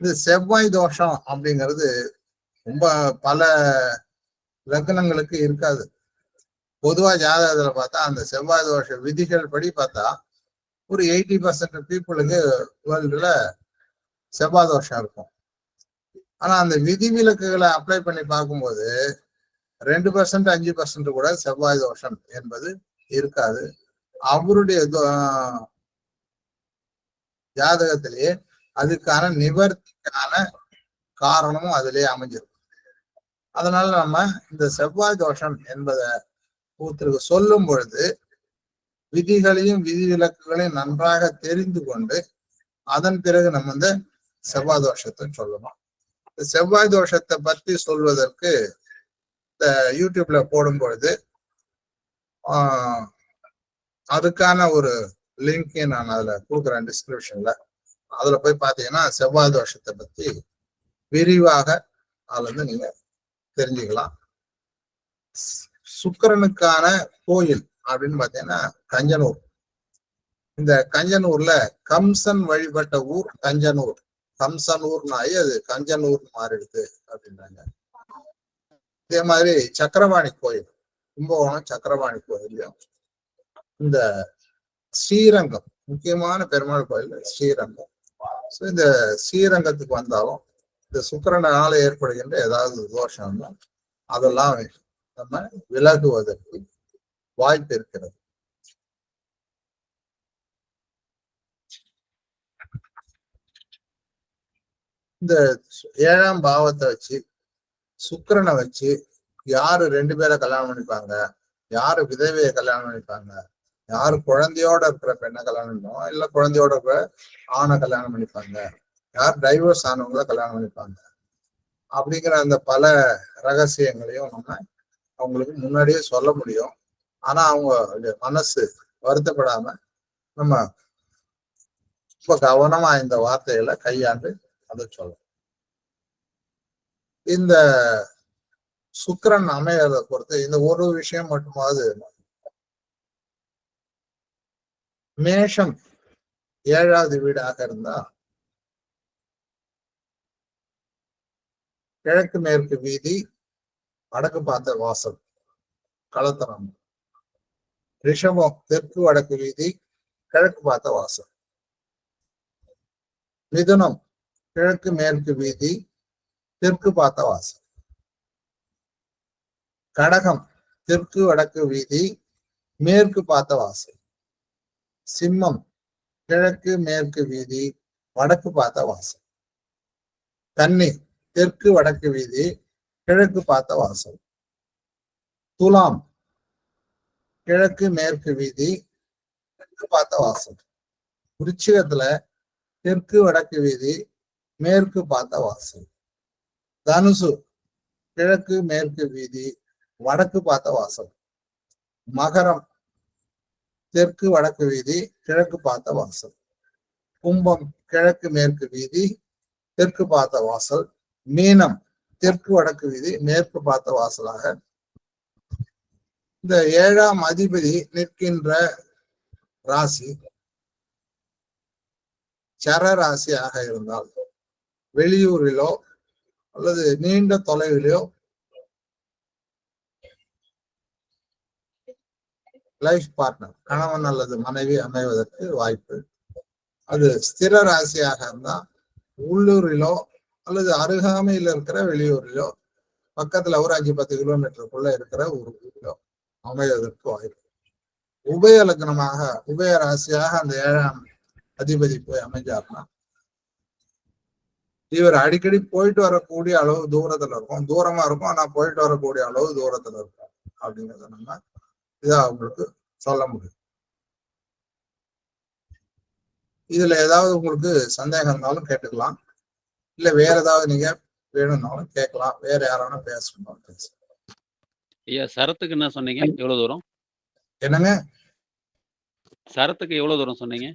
இது செவ்வாய் தோஷம் அப்படிங்கிறது ரொம்ப பல லக்னங்களுக்கு இருக்காது. பொதுவா ஜாதகத்துல பார்த்தா அந்த செவ்வாய் தோஷ விதிகள் படி பார்த்தா ஒரு 80% பீப்புளுக்கு வேர்ல்டுல செவ்வாய் தோஷம் இருக்கும். ஆனா அந்த விதிவிலக்குகளை அப்ளை பண்ணி பார்க்கும்போது 2% 5% கூட செவ்வாய் தோஷம் என்பது இருக்காது. அவருடைய ஜாதகத்திலேயே அதுக்கான நிவர்த்திக்கான காரணமும் அதிலே அமைஞ்சிருக்கும். அதனால நம்ம இந்த செவ்வாய் தோஷம் என்பதை ஒருத்தருக்கு சொல்லும் பொழுது விதிகளையும் விதிவிலக்குகளையும் நன்றாக தெரிந்து கொண்டு அதன் பிறகு நம்ம இந்த செவ்வாய் தோஷத்தை சொல்லணும். இந்த செவ்வாய் தோஷத்தை பற்றி சொல்வதற்கு இந்த யூடியூப்ல போடும் பொழுது அதுக்கான ஒரு லிங்க் நான் அதுல கொடுக்குறேன் டிஸ்கிரிப்ஷன்ல. அதுல போய் பாத்தீங்கன்னா செவ்வாய் தோஷத்தை பத்தி விரிவாக அதுல இருந்து நீங்க தெரிஞ்சுக்கலாம். சுக்கிரனுக்கான கோயில் அப்படின்னு பாத்தீங்கன்னா கஞ்சனூர். இந்த கஞ்சனூர்ல கம்சன் வழிபட்ட ஊர் கஞ்சனூர். கம்சனூர்னாயி அது கஞ்சனூர் மாறிடுது அப்படின்றாங்க. இதே மாதிரி சக்கரவாணி கோயில், கும்பகோணம் சக்கரவாணி கோயிலையும் இந்த ஸ்ரீரங்கம் முக்கியமான பெருமாள் கோயில் ஸ்ரீரங்கம். ஸோ இந்த ஸ்ரீரங்கத்துக்கு வந்தாலும் இந்த சுக்கிரனால ஏற்படுகின்ற ஏதாவது தோஷம் தான் அதெல்லாம் நம்ம விலகுவதற்கு வாய்ப்பு இருக்கிறது. இந்த 7ஆம் பாவத்தை வச்சு சுக்கிரனை வச்சு யாரு 2 பேரை கல்யாணம் பண்ணிப்பாங்க, யாரு விதவையை கல்யாணம் பண்ணிப்பாங்க, யாரு குழந்தையோட இருக்கிற பெண்ணை கல்யாணம் பண்ணுவோம், இல்ல குழந்தையோட இருக்கிற ஆணை கல்யாணம் பண்ணிப்பாங்க, யார் டைவர்ஸ் ஆனவங்கள கல்யாணம் பண்ணிப்பாங்க அப்படிங்கிற அந்த பல ரகசியங்களையும் நம்ம அவங்களுக்கு முன்னாடியே சொல்ல முடியும். ஆனா அவங்க மனசு வருத்தப்படாம நம்ம ரொம்ப கவனமா இந்த வார்த்தைகளை கையாண்டு அதை சொல்லணும். இந்த சுக்கிரன் அமையறதை பொறுத்து இந்த ஒரு விஷயம் மட்டுமாவது, மேஷம் 7வது வீடாக இருந்தா கிழக்கு மேற்கு வீதி வடக்கு பார்த்த வாசல் களத்தரம். ரிஷபம் தெற்கு வடக்கு வீதி கிழக்கு பார்த்த வாசல். மிதுனம் கிழக்கு மேற்கு வீதி தெற்கு பார்த்த வாசல். கடகம் தெற்கு வடக்கு வீதி மேற்கு பார்த்த வாசல். சிம்மம் கிழக்கு மேற்கு வீதி வடக்கு பார்த்த வாசல். கன்னி தெற்கு வடக்கு வீதி கிழக்கு பார்த்த வாசல். துலாம் கிழக்கு மேற்கு வீதி தெற்கு பார்த்த வாசல். விருச்சிகத்துல தெற்கு வடக்கு வீதி மேற்கு பார்த்த வாசல். தனுசு கிழக்கு மேற்கு வீதி வடக்கு பார்த்த வாசல். மகரம் தெற்கு வடக்கு வீதி கிழக்கு பார்த்த வாசல். கும்பம் கிழக்கு மேற்கு வீதி தெற்கு பார்த்த வாசல். மீனம் தெற்கு வடக்கு வீதி மேற்கு பார்த்த வாசலாக இந்த 7ஆம் அதிபதி நிற்கின்ற ராசி சர ராசியாக இருந்தால் வெளியூரிலோ அல்லது நீண்ட தொலைவிலோ லைஃப் பார்ட்னர் கணவன் அல்லது மனைவி அமைவதற்கு வாய்ப்பு. அது ஸ்திர ராசியாக இருந்தா உள்ளூரிலோ அல்லது அருகாமையில் இருக்கிற வெளியூரிலோ பக்கத்துல ஒரு 5-10 கிலோமீட்டருக்குள்ள இருக்கிற ஒரு ஊரிலோ அமைவதற்கு வாய்ப்பு. உபய லக்னமாக உபய ராசியாக அந்த 7ஆம் அதிபதி போய் அமைஞ்சாருன்னா இவர் அடிக்கடி போயிட்டு வரக்கூடிய அளவு தூரத்துல இருக்கும். தூரமா இருக்கும் ஆனா போயிட்டு வரக்கூடிய அளவு தூரத்துல இருக்கும் அப்படிங்கிறத நம்ம இதை அவங்களுக்கு சொல்ல முடியும். இதுல ஏதாவது உங்களுக்கு சந்தேகம் இருந்தாலும் கேட்டுக்கலாம். இல்ல வேற ஏதாவது நீங்க வேணும்னாலும் கேட்கலாம். வேற யாராலும் பேசணும். ஐயா சரத்துக்கு என்ன சொன்னீங்க? எவ்வளவு தூரம்? என்னங்க? சரத்துக்கு எவ்வளவு தூரம் சொன்னீங்க?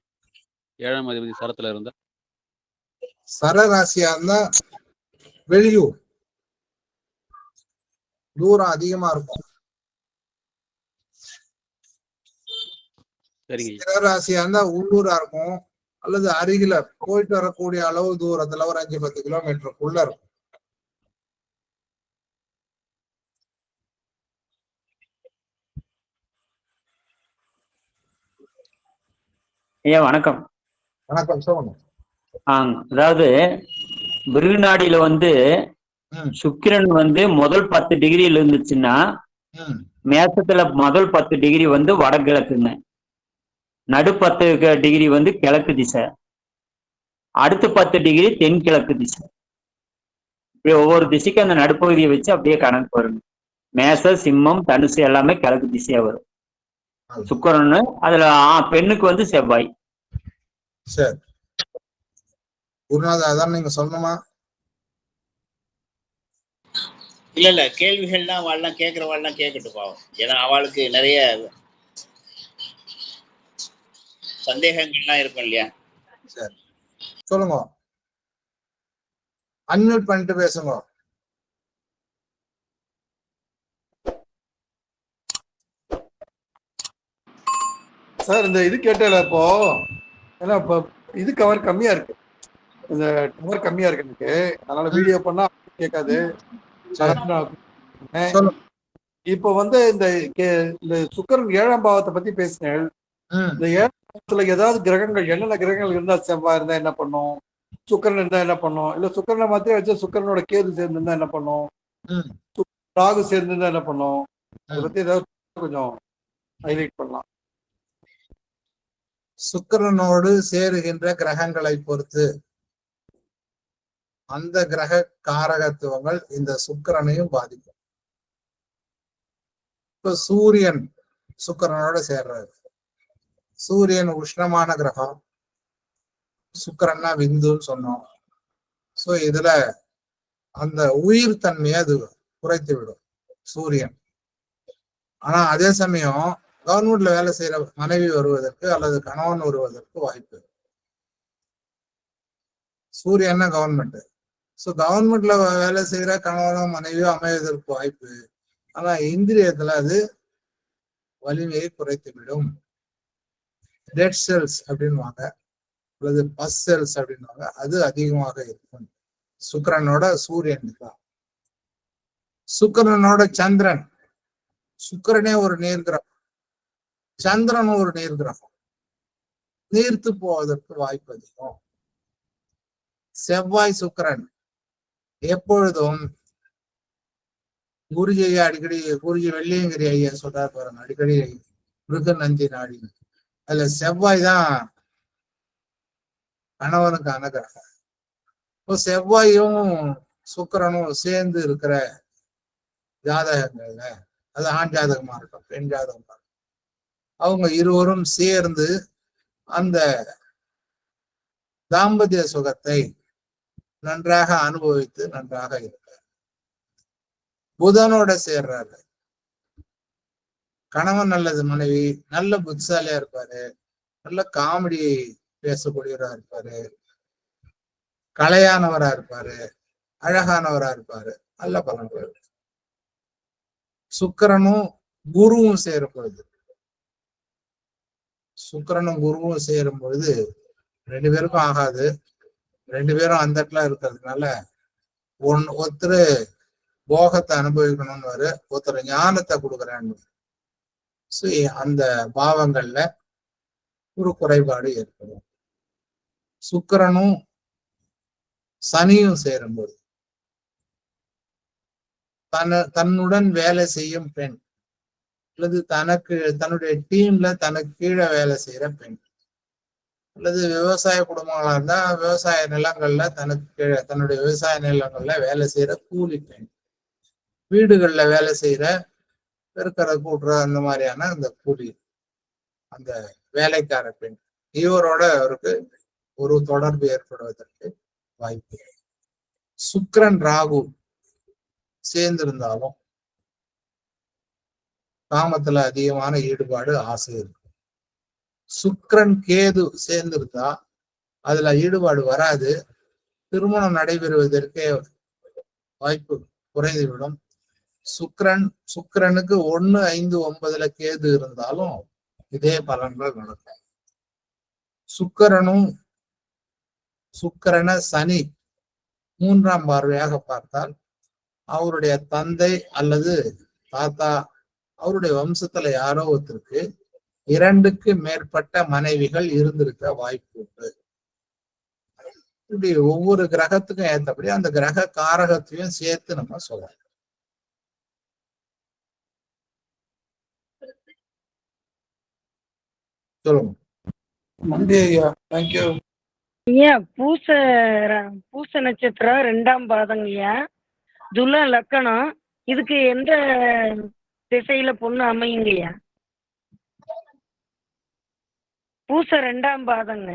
7ஆம் அதிபதி சரத்துல இருந்தா சரராசியா இருந்தா வெளியூர் தூரம் அதிகமா இருக்கும். சரிங்க. சரராசியா இருந்தா உள்ளூரா இருக்கும், அல்லது அருகில போயிட்டு வரக்கூடிய அளவு தூரத்துல ஒரு 5-10 கிலோமீட்டருக்குள்ள இருக்கும். ஐயா வணக்கம். வணக்கம், சொல்லுங்க. அதாவது பிருகுநாடியில வந்து சுக்கிரன் வந்து முதல் 10 டிகிரியில இருந்துச்சுன்னா மேசத்துல முதல் 10 டிகிரி வந்து வடகிழக்குங்க, நடு 10 டிகிரி வந்து கிழக்கு திசை, அடுத்த 10 டிகிரி தென்கிழக்கு திசை. இப்படி ஒவ்வொரு திசைக்கு அந்த நடுப்பகுதியை வச்சு அப்படியே கணக்கு வருங்க. மேச, சிம்மம், தனுசு எல்லாமே கிழக்கு திசையா வரும். சுக்கிரன் அதுல பெண்ணுக்கு வந்து செவ்வாய். சரி குருநாதா, அதான் நீங்க சொல்லணுமா? இல்ல கேள்விகள்லாம் அவள்லாம் கேட்கறவாள்லாம் கேட்கட்டும் பாவம். ஏன்னா அவளுக்கு நிறைய சந்தேகங்கள்லாம் இருக்கும் இல்லையா? சரி சொல்லுங்க, அன்மியூட் பண்ணிட்டு பேசுங்க. சார் இந்த இது கேட்டல இப்போ, ஏன்னா இப்போ இது கவர் கம்மியா இருக்கு, இந்த டவர் கம்மியா இருக்கு எனக்கு, அதனால வீடியோ பண்ணா கேட்காது. இப்போ வந்து இந்த சுக்கிரன் 7ஆம் பாவத்தை பத்தி பேசினேன். இந்த 7ஆம் பாவத்துல ஏதாவது கிரகங்கள், என்னென்ன கிரகங்கள் இருந்தா, செவ்வாய் இருந்தா என்ன பண்ணும், சுக்கிரன் இருந்தா என்ன பண்ணும், இல்ல சுக்கிரனை மாத்திரம் வச்சு சுக்கிரனோட கேது சேர்ந்திருந்தா என்ன பண்ணும், ராகு சேர்ந்திருந்தா என்ன பண்ணும், அதை பத்தி ஏதாவது கொஞ்சம் ஹைலைட் பண்ணலாம். சுக்கிரனோடு சேருகின்ற கிரகங்களை பொறுத்து அந்த கிரக காரகத்துவங்கள் இந்த சுக்கிரனையும் பாதிக்கும். இப்ப சூரியன் சுக்கிரனோட சேர்றாரு. சூரியன் உஷ்ணமான கிரகம், சுக்கிரன்னா விந்துன்னு சொன்னோம். சோ இதுல அந்த உயிர் தன்மையை அது குறைத்து விடும் சூரியன். ஆனா அதே சமயம் கவர்மெண்ட்ல வேலை செய்யற மனைவி வருவதற்கு அல்லது கணவன் வருவதற்கு வாய்ப்பு. சூரியன்னா கவர்மெண்ட். சோ கவர்மெண்ட்ல வேலை செய்யற கணவனோ மனைவியோ அமைவதற்கு வாய்ப்பு. ஆனா இந்திரியத்துல அது வலிமையை குறைத்துவிடும். டெட் செல்ஸ் அப்படின்வாங்க, அல்லது பஸ் செல்ஸ் அப்படின்வாங்க, அது அதிகமாக இருக்கும் சுக்கிரனோட சூரியன் தான். சுக்கிரனோட சந்திரன், சுக்கிரனே ஒரு நீர்கிரகம், சந்திரன் ஒரு நீர்கிரகம், நீர்த்து போவதற்கு வாய்ப்பு அதிகம். செவ்வாய் சுக்கிரன் எப்பொழுதும் குருஜி ஐயா அடிக்கடி, குருஜி வெள்ளியங்கிரி ஐயா சொல்றாரு பாருங்க அடிக்கடி, மிருக நந்தி நாடி, அதுல செவ்வாய் தான் கணவனுக்கான கிரகம். இப்போ செவ்வாயும் சுக்கிரனும் சேர்ந்து இருக்கிற ஜாதகங்கள்ல, அது ஆண் ஜாதகமா இருக்கும் பெண் ஜாதகமா இருக்கும், அவங்க இருவரும் சேர்ந்து அந்த தாம்பத்திய சுகத்தை நன்றாக அனுபவித்து நன்றாக இருக்க. புதனோட சேர்றாரு, கணவன் நல்லது, மனைவி நல்ல புத்திசாலியா இருப்பாரு, நல்ல காமெடி பேசக்கூடியவரா இருப்பாரு, கலையானவரா இருப்பாரு, அழகானவரா இருப்பாரு, நல்ல பலன்கள். சுக்கிரனும் குருவும் சேரும் பொழுது, சுக்கிரனும் குருவும் சேரும் பொழுது 2 பேருக்கும் ஆகாது. 2 பேரும் அந்த இடத்துல இருக்கிறதுனால ஒருத்தர் போகத்தை அனுபவிக்கணும்னு வரு, ஒருத்தர் ஞானத்தை கொடுக்குறேன்னு. அந்த பாவங்கள்ல ஒரு குறைபாடு ஏற்படும். சுக்கிரனும் சனியும் சேரும்போது தன்னுடன் வேலை செய்யும் பெண், அல்லது தன்னுடைய டீம்ல தனக்கு கீழே வேலை செய்யற பெண், அல்லது விவசாய குடும்பங்களா இருந்தா விவசாய நிலங்கள்ல தனக்கு கீழே தன்னுடைய விவசாய நிலங்கள்ல வேலை செய்யற கூலி பெண், வீடுகள்ல வேலை செய்யற பெருக்கிற கூட்டுற அந்த மாதிரியான அந்த கூலி, அந்த வேலைக்கார பெண், இவரோட அவருக்கு ஒரு தொடர்பு ஏற்படுவதற்கு வாய்ப்பு. சுக்கிரன் ராகு சேர்ந்திருந்தாலும் காமத்துல அதிகமான ஈடுபாடு, ஆசை இருக்கும். சுக்கிரன் கேது சேர்ந்திருந்தா அதுல ஈடுபாடு வராது, திருமணம் நடைபெறுவதற்கே வாய்ப்பு குறைந்துவிடும். சுக்கிரனுக்கு 1, 5, 9 கேது இருந்தாலும் இதே பலன்கள் நடக்கும். சுக்கிரனை சனி 3ஆம் பார்வையாக பார்த்தால் அவருடைய தந்தை அல்லது தாத்தா, அவருடைய வம்சத்துல யாரோ ஒருத்தருக்கு 2க்கு மேற்பட்ட மனைவிகள் இருந்திருக்க வாய்ப்பு உண்டு. இப்படி ஒவ்வொரு கிரகத்துக்கும் ஏற்றபடி அந்த கிரக காரகத்தையும் சேர்த்து நம்ம சொல்லலாம். சொல்லுங்க. நன்றி ஐயா, தேங்க்யூ. ஐயா பூச நட்சத்திரம் 2ஆம் பாதங்கய்யா, துலா லக்கணம். இதுக்கு எந்த திசையில பொண்ணு அமையுங்கய்யா? பூச 2ஆம் பாதங்க,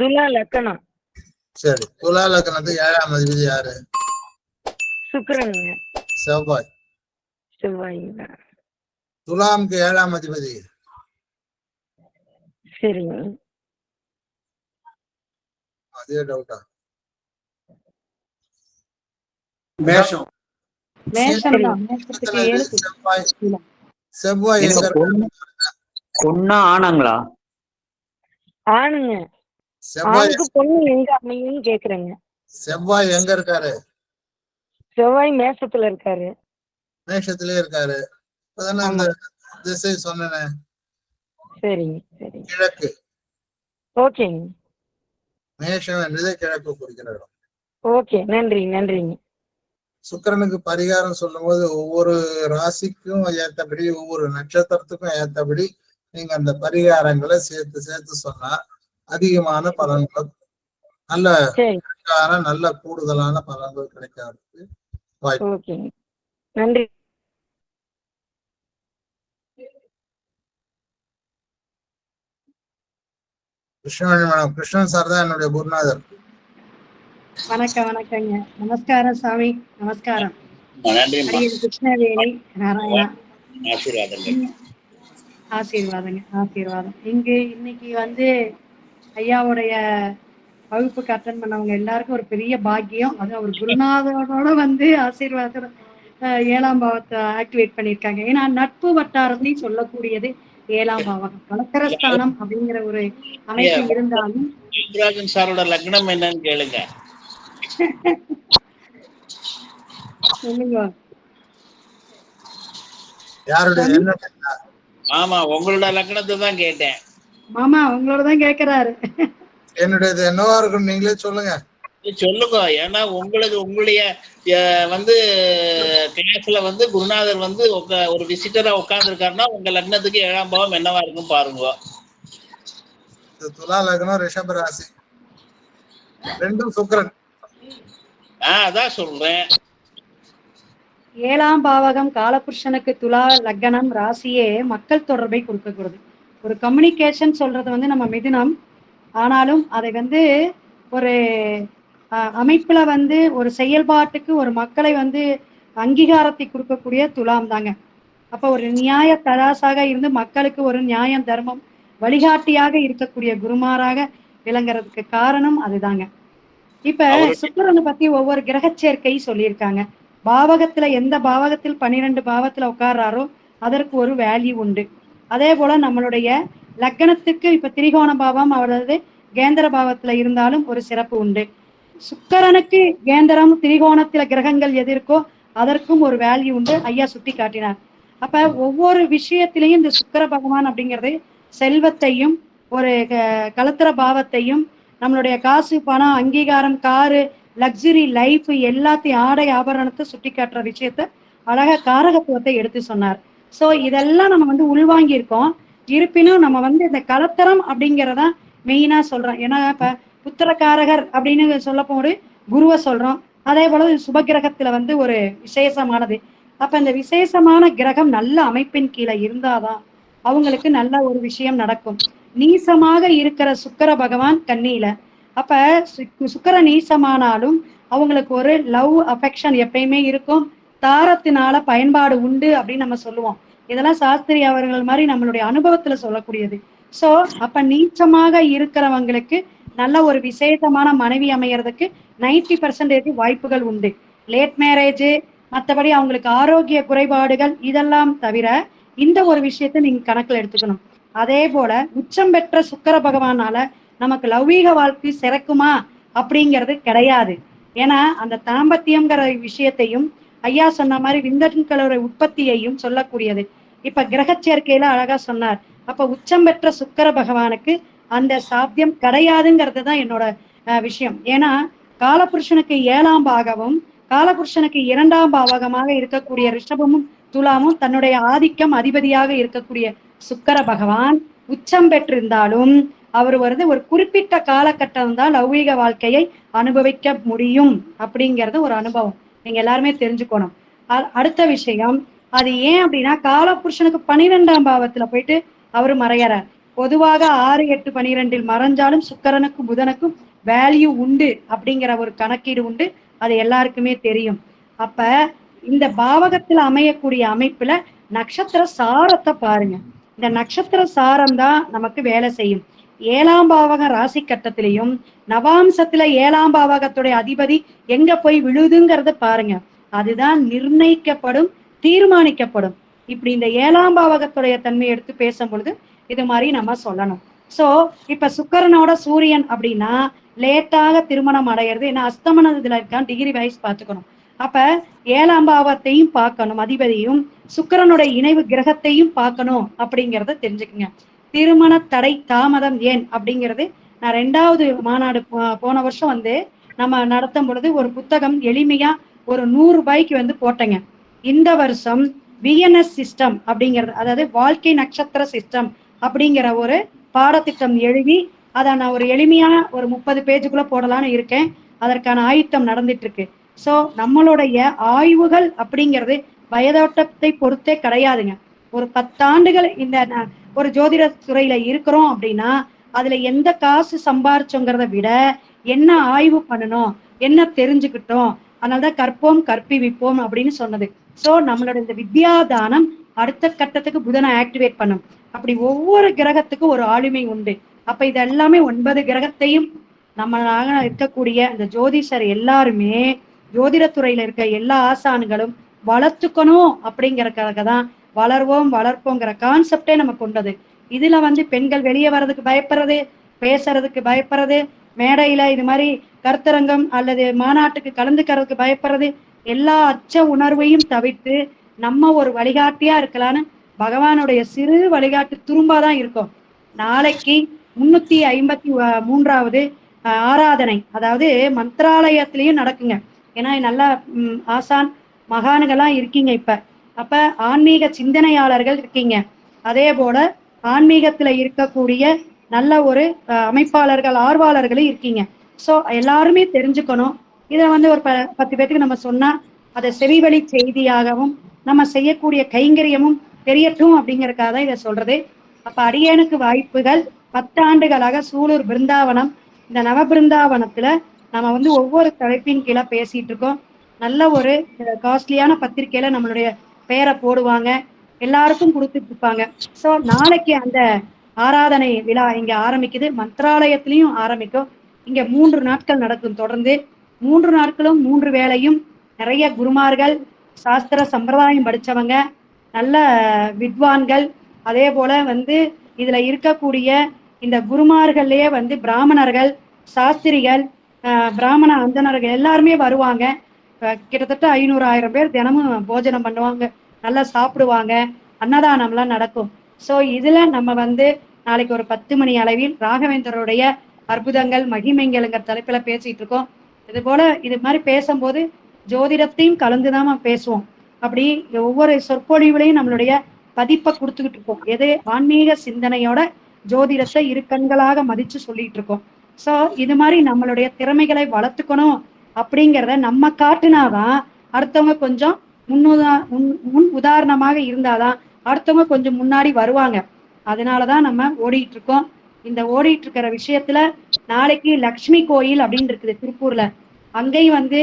துலா லக்கணம். சரி, துலா லக்னத்துக்கு 7ஆம் அதிபதி யாரு? சுக்கிரனுங்க. செவ்வாய். செவ்வாய்ங்க. துலாமுக்கு 7ஆம் அதிபதி சரிங்க. அதே டவுட்டா? மேஷம். மேஷம் தான். மேஷத்துக்கு 7 செவ்வாய் எங்க பொண்ணா ஆனாங்களா? ஆணுங்க. செவ்வாய் ஆணுக்கு பொண்ணு எங்க அமையும்னு கேக்குறேங்க. செவ்வாய் எங்க இருக்காரு? செவ்வாய் மேஷத்துல இருக்காரு. மேஷத்திலே இருக்காரு. அதானே அந்த திசை சொன்னேனே. சரிங்க சரிங்க. கிழக்கு. ஓகேங்க. மேஷம் என்பதே கிழக்கு குறிக்கிற இடம். ஓகே, நன்றி நன்றிங்க. சுக்கிரனுக்கு பரிகாரம் சொல்லும் போது ஒவ்வொரு ராசிக்கும் ஏற்றபடி, ஒவ்வொரு நட்சத்திரத்துக்கும் ஏற்றபடி நீங்க அந்த பரிகாரங்களை சேர்த்து சொன்னா அதிகமான பலன்கள், நல்ல கூடுதலான பலன்கள் கிடைக்கிறதுக்கு வாய்ப்பு. ஓகேங்க, நன்றி. கிருஷ்ணவேணி மேடம், கிருஷ்ணன் சார் தான் என்னுடைய குருநாதர். வணக்கங்க. நமஸ்காரம் சாமி, நமஸ்காரம். நன்றிம்மா. கிருஷ்ணவேணி நாராயணா. ஆசீர்வாதங்க. ஆசீர்வாதம். இன்னைக்கு வந்து ஐயாவுடைய வகுப்புக்கு அட்டன் பண்ணவங்க எல்லாருக்கும் ஒரு பெரிய பாக்கியம். அது அவர் குருநாதரோட வந்து ஆசீர்வாதம் 7ஆம் பாவத்தை ஆக்டிவேட் பண்ணியிருக்காங்க. ஏன்னா நட்பு வட்டாரத்தையும் சொல்லக்கூடியது 7ஆம் பாவம். கலக்கரஸ்தானம் அப்படிங்கிற ஒரு அமைப்பு இருந்தாலும் சாரோட லக்னம் என்னன்னு கேளுங்க. சொல்லுங்க. ஆமா, உங்களோட லக்னத்தை தான் கேட்டேன். மாமா உங்களோட தான் கேக்குறாரு. என்னுடையது என்னவா இருக்கும் நீங்களே சொல்லுங்க. சொல்லுங்க. ஏன்னா உங்களுடைய வந்து கிளாஸ்ல வந்து குருநாதர் வந்து ஒரு விசிட்டரா உட்கார்ந்துருக்காருன்னா உங்க லக்னத்துக்கு 7ஆம் பாவம் என்னவா இருக்கும் பாருங்க. துலா லக்னம், ரிஷப ராசி, 2ம் சுக்கிரன். அதான் சொல்றேன். 7ஆம் பாவகம் காலபுருஷனுக்கு துலா லக்னம் ராசியே மக்கள் தொடர்பை கொடுக்கக்கூடாது. ஒரு கம்யூனிகேஷன் சொல்றது வந்து நம்ம மிதுனம். ஆனாலும் அதை வந்து ஒரு அமைப்புல வந்து ஒரு செயல்பாட்டுக்கு ஒரு மக்களை வந்து அங்கீகாரத்தை கொடுக்கக்கூடிய துலாம் தாங்க. அப்ப ஒரு நியாய தராசாக இருந்து மக்களுக்கு ஒரு நியாயம், தர்மம் வழிகாட்டியாக இருக்கக்கூடிய குருமாராக விளங்குறதுக்கு காரணம் அதுதாங்க. இப்ப சுக்கிரனை பத்தி ஒவ்வொரு கிரக சேர்க்கை சொல்லியிருக்காங்க. பாவகத்துல எந்த பாவகத்தில் 12 பாவத்துல உட்கார்றாரோ அதற்கு ஒரு வேல்யூ உண்டு. அதே போல நம்மளுடைய லக்னத்துக்கு இப்ப திரிகோண பாவம் அவரது கேந்திர பாவத்துல இருந்தாலும் ஒரு சிறப்பு உண்டு. சுக்கிரனுக்கு கேந்திரம் திரிகோணத்துல கிரகங்கள் எது இருக்கோ அதற்கும் ஒரு வேல்யூ உண்டு. ஐயா சுட்டி காட்டினார். அப்ப ஒவ்வொரு விஷயத்திலையும் இந்த சுக்கிர பகவான் அப்படிங்கிறது செல்வத்தையும் ஒரு கலத்திர பாவத்தையும் நம்மளுடைய காசு, பணம், அங்கீகாரம், காரு, லக்ஸுரி லைஃப் எல்லாத்தையும் ஆடை ஆபரணத்தை சுட்டி காட்டுற விஷயத்த அழகா காரகத்துவத்தை எடுத்து சொன்னார். சோ இதெல்லாம் நம்ம வந்து உள்வாங்கி இருக்கோம். இருப்பினும் நம்ம வந்து இந்த கலத்தரம் அப்படிங்கிறதா மெயினா சொல்றோம். ஏன்னா இப்ப புத்திரக்காரகர் அப்படின்னு சொல்ல போது குருவை சொல்றோம். அதே போல சுபகிரகத்துல வந்து ஒரு விசேஷமானது. அப்ப இந்த விசேஷமான கிரகம் நல்ல அமைப்பின் கீழே இருந்தாதான் அவங்களுக்கு நல்ல ஒரு விஷயம் நடக்கும். நீசமாக இருக்கிற சுக்கிர பகவான் கன்னியில, அப்ப சுக்கிர நீசமானாலும் அவங்களுக்கு ஒரு லவ் அஃபெக்ஷன் எப்பயுமே இருக்கும், தாரத்தினால பயன்பாடு உண்டு அப்படின்னு நம்ம சொல்லுவோம். இதெல்லாம் சாஸ்திரி அவர்கள் மாதிரி நம்மளுடைய அனுபவத்துல சொல்லக்கூடியது. சோ அப்ப நீச்சமாக இருக்கிறவங்களுக்கு நல்ல ஒரு விசேஷமான மனைவி அமையறதுக்கு 90% வாய்ப்புகள் உண்டு. லேட் மேரேஜ், மற்றபடி அவங்களுக்கு ஆரோக்கிய குறைபாடுகள் இதெல்லாம் தவிர இந்த ஒரு விஷயத்தை நீங்க கணக்குல எடுத்துக்கணும். அதே போல உச்சம் பெற்ற சுக்கிர பகவானால நமக்கு லௌகீக வாழ்க்கை சிறக்குமா அப்படிங்கிறது கிடையாது. ஏன்னா அந்த தாம்பத்தியம்ங்கிற விஷயத்தையும் ஐயா சொன்ன மாதிரி விந்தணுக்களோட உற்பத்தியையும் சொல்லக்கூடியது. இப்ப கிரக சேர்க்கையில அழகா சொன்னார். அப்ப உச்சம் பெற்ற சுக்கிர பகவானுக்கு அந்த சாத்தியம் கிடையாதுங்கிறது தான் என்னோட விஷயம். ஏன்னா காலபுருஷனுக்கு 7ஆம் பாகமும் காலபுருஷனுக்கு 2ஆம் பாவகமாக இருக்கக்கூடிய ரிஷபமும் துலாமும் தன்னுடைய ஆதிக்கம் அதிபதியாக இருக்கக்கூடிய சுக்கிர பகவான் உச்சம் பெற்றிருந்தாலும் அவர் ஒரு குறிப்பிட்ட காலகட்டம் தான் லௌகீக வாழ்க்கையை அனுபவிக்க முடியும் அப்படிங்கிறது ஒரு அனுபவம். நீங்க எல்லாருமே தெரிஞ்சுக்கணும். அடுத்த விஷயம், அது ஏன் அப்படின்னா காலபுருஷனுக்கு 12ஆம் பாவத்துல போயிட்டு அவரு மறையறார். பொதுவாக 6, 8, 12 மறைஞ்சாலும் சுக்கிரனுக்கும் புதனுக்கும் வேல்யூ உண்டு அப்படிங்கிற ஒரு கணக்கீடு உண்டு. அது எல்லாருக்குமே தெரியும். அப்ப இந்த பாவகத்துல அமையக்கூடிய அமைப்புல நட்சத்திர சாரத்தை பாருங்க. இந்த நட்சத்திர சாரம் தான் நமக்கு வேலை செய்யும். 7ஆம் பாவக ராசி கட்டத்திலையும் நவாம்சத்துல 7ஆம் பாவகத்துடைய அதிபதி எங்க போய் விழுதுங்கிறத பாருங்க. அதுதான் நிர்ணயிக்கப்படும், தீர்மானிக்கப்படும். இப்படி இந்த 7ஆம் பாவகத்துடைய தன்மை எடுத்து பேசும் பொழுது இது மாதிரி நம்ம சொல்லணும். சோ இப்ப சுக்கிரனோட சூரியன் அப்படின்னா லேட்டாக திருமணம் அடையிறது. ஏன்னா அஸ்தமனத்துல இருக்கான், டிகிரி வைஸ் பார்த்துக்கணும். அப்ப 7ஆம் பாவத்தையும் பார்க்கணும், அதிபதியும் சுக்கிரனுடைய இணைவு கிரகத்தையும் பார்க்கணும் அப்படிங்கிறத தெரிஞ்சுக்குங்க. திருமண தடை தாமதம் ஏன் அப்படிங்கிறது நான் 2வது மாநாடு போன வருஷம் நம்ம நடத்தும் பொழுது ஒரு புத்தகம் எளிமையா ஒரு 100 ரூபாய்க்கு போட்டேங்க. இந்த வருஷம் விஎன்எஸ் சிஸ்டம் அப்படிங்கிறது, அதாவது வாழ்க்கை நட்சத்திர சிஸ்டம் அப்படிங்கிற ஒரு பாடத்திட்டம் எழுதி அதை நான் ஒரு எளிமையா ஒரு 30 பேஜுக்குள்ள போடலான்னு இருக்கேன். அதற்கான ஆயுத்தம் நடந்துட்டு இருக்கு. சோ நம்மளுடைய ஆய்வுகள் அப்படிங்கிறது வயதோட்டத்தை பொறுத்தே கிடையாதுங்க. ஒரு 10 ஆண்டுகள் இந்த ஒரு ஜோதிட துறையில இருக்கிறோம் அப்படின்னா அதுல எந்த காசு சம்பாரிச்சோங்கிறத விட என்ன ஆய்வு பண்ணணும், என்ன தெரிஞ்சுக்கிட்டோம், அதனாலதான் கற்போம் கற்பிவிப்போம் அப்படின்னு சொன்னது. சோ நம்மளோட இந்த வித்யாதானம் அடுத்த கட்டத்துக்கு புதனை ஆக்டிவேட் பண்ணும். அப்படி ஒவ்வொரு கிரகத்துக்கும் ஒரு ஆளுமை உண்டு. அப்ப இது எல்லாமே 9 கிரகத்தையும் நம்மளாக இருக்கக்கூடிய இந்த ஜோதிஷர் எல்லாருமே ஜோதிடத்துறையில இருக்க எல்லா ஆசான்களும் வளர்த்துக்கணும் அப்படிங்கறதுக்காக தான் வளர்வோம் வளர்ப்போங்கிற கான்செப்டே நம்ம கொண்டது. இதுல பெண்கள் வெளியே வர்றதுக்கு பயப்படுறது, பேசுறதுக்கு பயப்படுறது, மேடையில இது மாதிரி கருத்தரங்கம் அல்லது மாநாட்டுக்கு கலந்துக்கிறதுக்கு பயப்படுறது, எல்லா அச்ச உணர்வையும் தவிர்த்து நம்ம ஒரு வழிகாட்டியா இருக்கலான்னு பகவானுடைய சிறு வழிகாட்டு துரும்பாதான் இருக்கும். நாளைக்கு 353வது ஆராதனை, அதாவது மந்திராலயத்திலையும் நடக்குங்க. ஏன்னா நல்லா ஆசான் மகான்கள்லாம் இருக்கீங்க இப்ப. அப்ப ஆன்மீக சிந்தனையாளர்கள் இருக்கீங்க. அதே போல ஆன்மீகத்துல இருக்கக்கூடிய நல்ல ஒரு அமைப்பாளர்கள், ஆர்வலர்களும் இருக்கீங்க. சோ எல்லாருமே தெரிஞ்சுக்கணும். இதை ஒரு 10 பேத்துக்கு நம்ம சொன்னா அதை செவிவழி செய்தியாகவும் நம்ம செய்யக்கூடிய கைங்கரியமும் தெரியட்டும் அப்படிங்கறதுக்காக தான் இதை சொல்றது. அப்ப அடியேனுக்கு வாய்ப்புகள் 10 ஆண்டுகளாக சூலூர் பிருந்தாவனம், இந்த நவ பிருந்தாவனத்துல நம்ம ஒவ்வொரு தலைப்பின் கீழே பேசிட்டு இருக்கோம். நல்ல ஒரு காஸ்ட்லியான பத்திரிக்கையில நம்மளுடைய பெயரை போடுவாங்க, எல்லாருக்கும் கொடுத்துட்டு இருப்பாங்க. சோ நாளைக்கு அந்த ஆராதனை விழா இங்க ஆரம்பிக்குது. மந்திராலயத்திலையும் ஆரம்பிக்கும். இங்க 3 நாட்கள் நடக்கும். தொடர்ந்து 3 நாட்களும் 3 வேளையும் நிறைய குருமார்கள், சாஸ்திர சம்பிரதாயம் படிச்சவங்க, நல்ல வித்வான்கள், அதே போல இதுல இருக்கக்கூடிய இந்த குருமார்கள்லயே பிராமணர்கள், சாஸ்திரிகள், பிராமண அந்தனர்கள் எல்லாருமே வருவாங்க. கிட்டத்தட்ட 500-1000 பேர் தினமும் போஜனம் பண்ணுவாங்க, நல்லா சாப்பிடுவாங்க, அன்னதானம்லாம் நடக்கும். சோ இதுல நம்ம நாளைக்கு ஒரு 10 மணி அளவில் ராகவேந்தருடைய அற்புதங்கள் மகிமைங்கள்ங்கிற தலைப்புல பேசிட்டு இருக்கோம். இது போல இது மாதிரி பேசும்போது ஜோதிடத்தையும் கலந்துதான் பேசுவோம். அப்படி ஒவ்வொரு சொற்பொழிவுலையும் நம்மளுடைய பதிப்பை கொடுத்துக்கிட்டு இருக்கோம். எது ஆன்மீக சிந்தனையோட ஜோதிடத்தை இரு கண்களாக மதிச்சு சொல்லிட்டு இருக்கோம். சோ இது மாதிரி நம்மளுடைய திறமைகளை வளர்த்துக்கணும் அப்படிங்கிறத நம்ம காட்டுனாதான் அடுத்தவங்க கொஞ்சம் முன் உதாரணமாக இருந்தாதான் அடுத்தவங்க கொஞ்சம் முன்னாடி வருவாங்க. அதனாலதான் நம்ம ஓடிட்டு இருக்கோம். இந்த ஓடிட்டு இருக்கிற விஷயத்துல நாளைக்கு லக்ஷ்மி கோயில் அப்படின்னு இருக்குது திருப்பூர்ல. அங்கேயும் வந்து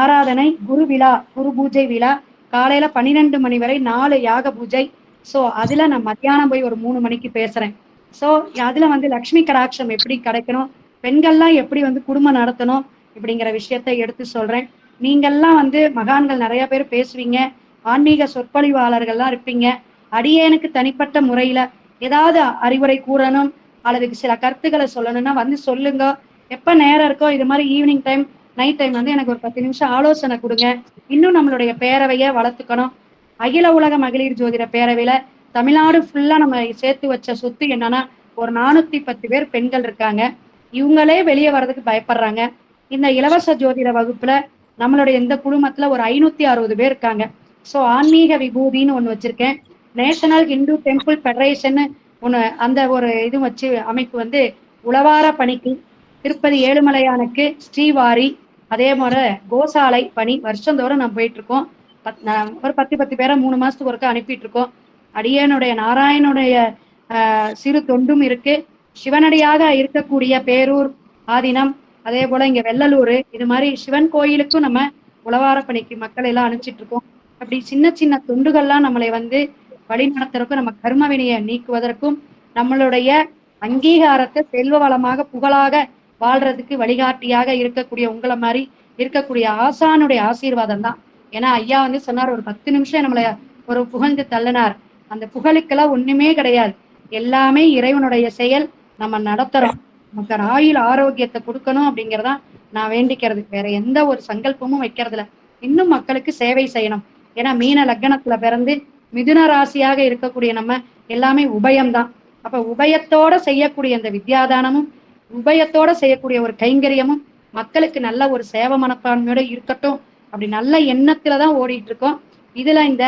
ஆராதனை, குரு விழா, குரு பூஜை விழா காலையில 12 மணி வரை 4 யாக பூஜை. ஸோ அதுல நான் மத்தியானம் போய் ஒரு 3 மணிக்கு பேசுறேன். ஸோ அதுல வந்து லக்ஷ்மி கடாட்சம் எப்படி கிடைக்கணும், பெண்கள்லாம் எப்படி வந்து குடும்பம் நடத்தணும் இப்படிங்கிற விஷயத்தை எடுத்து சொல்றேன். நீங்கள்லாம் வந்து மகான்கள் நிறைய பேர் பேசுவீங்க, ஆன்மீக சொற்பொழிவாளர்கள்லாம் இருப்பீங்க. அடியேனுக்கு தனிப்பட்ட முறையில ஏதாவது அறிவுரை கூறணும் அல்லது சில கருத்துக்களை சொல்லணும்னா வந்து சொல்லுங்க. எப்ப நேரம் இருக்கோ இது மாதிரி ஈவினிங் டைம், நைட் டைம் வந்து எனக்கு ஒரு 10 நிமிஷம் ஆலோசனை கொடுங்க. இன்னும் நம்மளுடைய பேரவையை வளர்த்துக்கணும். அகில உலக மகளிர் ஜோதிட பேரவையில தமிழ்நாடு ஃபுல்லா நம்ம சேர்த்து வச்ச சொத்து என்னன்னா ஒரு 410 பேர் பெண்கள் இருக்காங்க. இவங்களே வெளியே வர்றதுக்கு பயப்படுறாங்க. இந்த இலவச ஜோதிட வகுப்புல நம்மளுடைய இந்த குழுமத்துல ஒரு 560 பேர் இருக்காங்க. ஸோ ஆன்மீக விபூதின்னு ஒண்ணு வச்சிருக்கேன். நேஷனல் ஹிந்து டெம்பிள் ஃபெடரேஷன் ஒண்ணு, அந்த ஒரு இது வச்சு அமைப்பு வந்து உளவார பணிக்கு, திருப்பதி ஏழுமலையானுக்கு ஸ்ரீவாரி, அதே மாதிரி கோசாலை பணி வருஷந்தோறும் நம்ம போயிட்டு இருக்கோம். ஒரு 10 பேரை 3 மாசத்துக்கு ஒருக்க அனுப்பிட்டு இருக்கோம். அடியனுடைய நாராயணுடைய சிறு தொண்டும் இருக்கு. சிவனடியாக இருக்கக்கூடிய பேரூர் ஆதீனம், அதே போல இங்க வெள்ளலூர், இது மாதிரி சிவன் கோயிலுக்கும் நம்ம உளவார பணிக்கு மக்கள் எல்லாம் அனுப்பிச்சிட்டு இருக்கோம். அப்படி சின்ன சின்ன தொண்டுகள்லாம் நம்மளை வந்து வழி நடத்துறதுக்கும், நம்ம கர்ம வினையை நீக்குவதற்கும், நம்மளுடைய அங்கீகாரத்தை செல்வ வளமாக புகழாக வாழ்றதுக்கு வழிகாட்டியாக இருக்கக்கூடிய உங்களை மாதிரி இருக்கக்கூடிய ஆசானுடைய ஆசீர்வாதம் தான். ஏன்னா ஐயா வந்து சொன்னார், ஒரு 10 நிமிஷம் நம்மளை ஒரு புகழ்ந்து தள்ளினார். அந்த புகழுக்கெல்லாம் ஒண்ணுமே கிடையாது, எல்லாமே இறைவனுடைய செயல். நம்ம நடத்துறோம். நமக்கு ஆயுள் ஆரோக்கியத்தை கொடுக்கணும் அப்படிங்கிறதான் நான் வேண்டிக்கிறது. வேற எந்த ஒரு சங்கல்பமும் வைக்கிறதுல. இன்னும் மக்களுக்கு சேவை செய்யணும். ஏன்னா மீன லக்னத்துல பிறந்து மிதுன ராசியாக இருக்கக்கூடிய நம்ம எல்லாமே உபயம்தான். அப்ப உபயத்தோட செய்யக்கூடிய இந்த வித்யாதானமும், உபயத்தோட செய்யக்கூடிய ஒரு கைங்கரியமும் மக்களுக்கு நல்ல ஒரு சேவை மனப்பான்மையோட இருக்கட்டும் அப்படி நல்ல எண்ணத்துலதான் ஓடிட்டு இருக்கோம். இதுல இந்த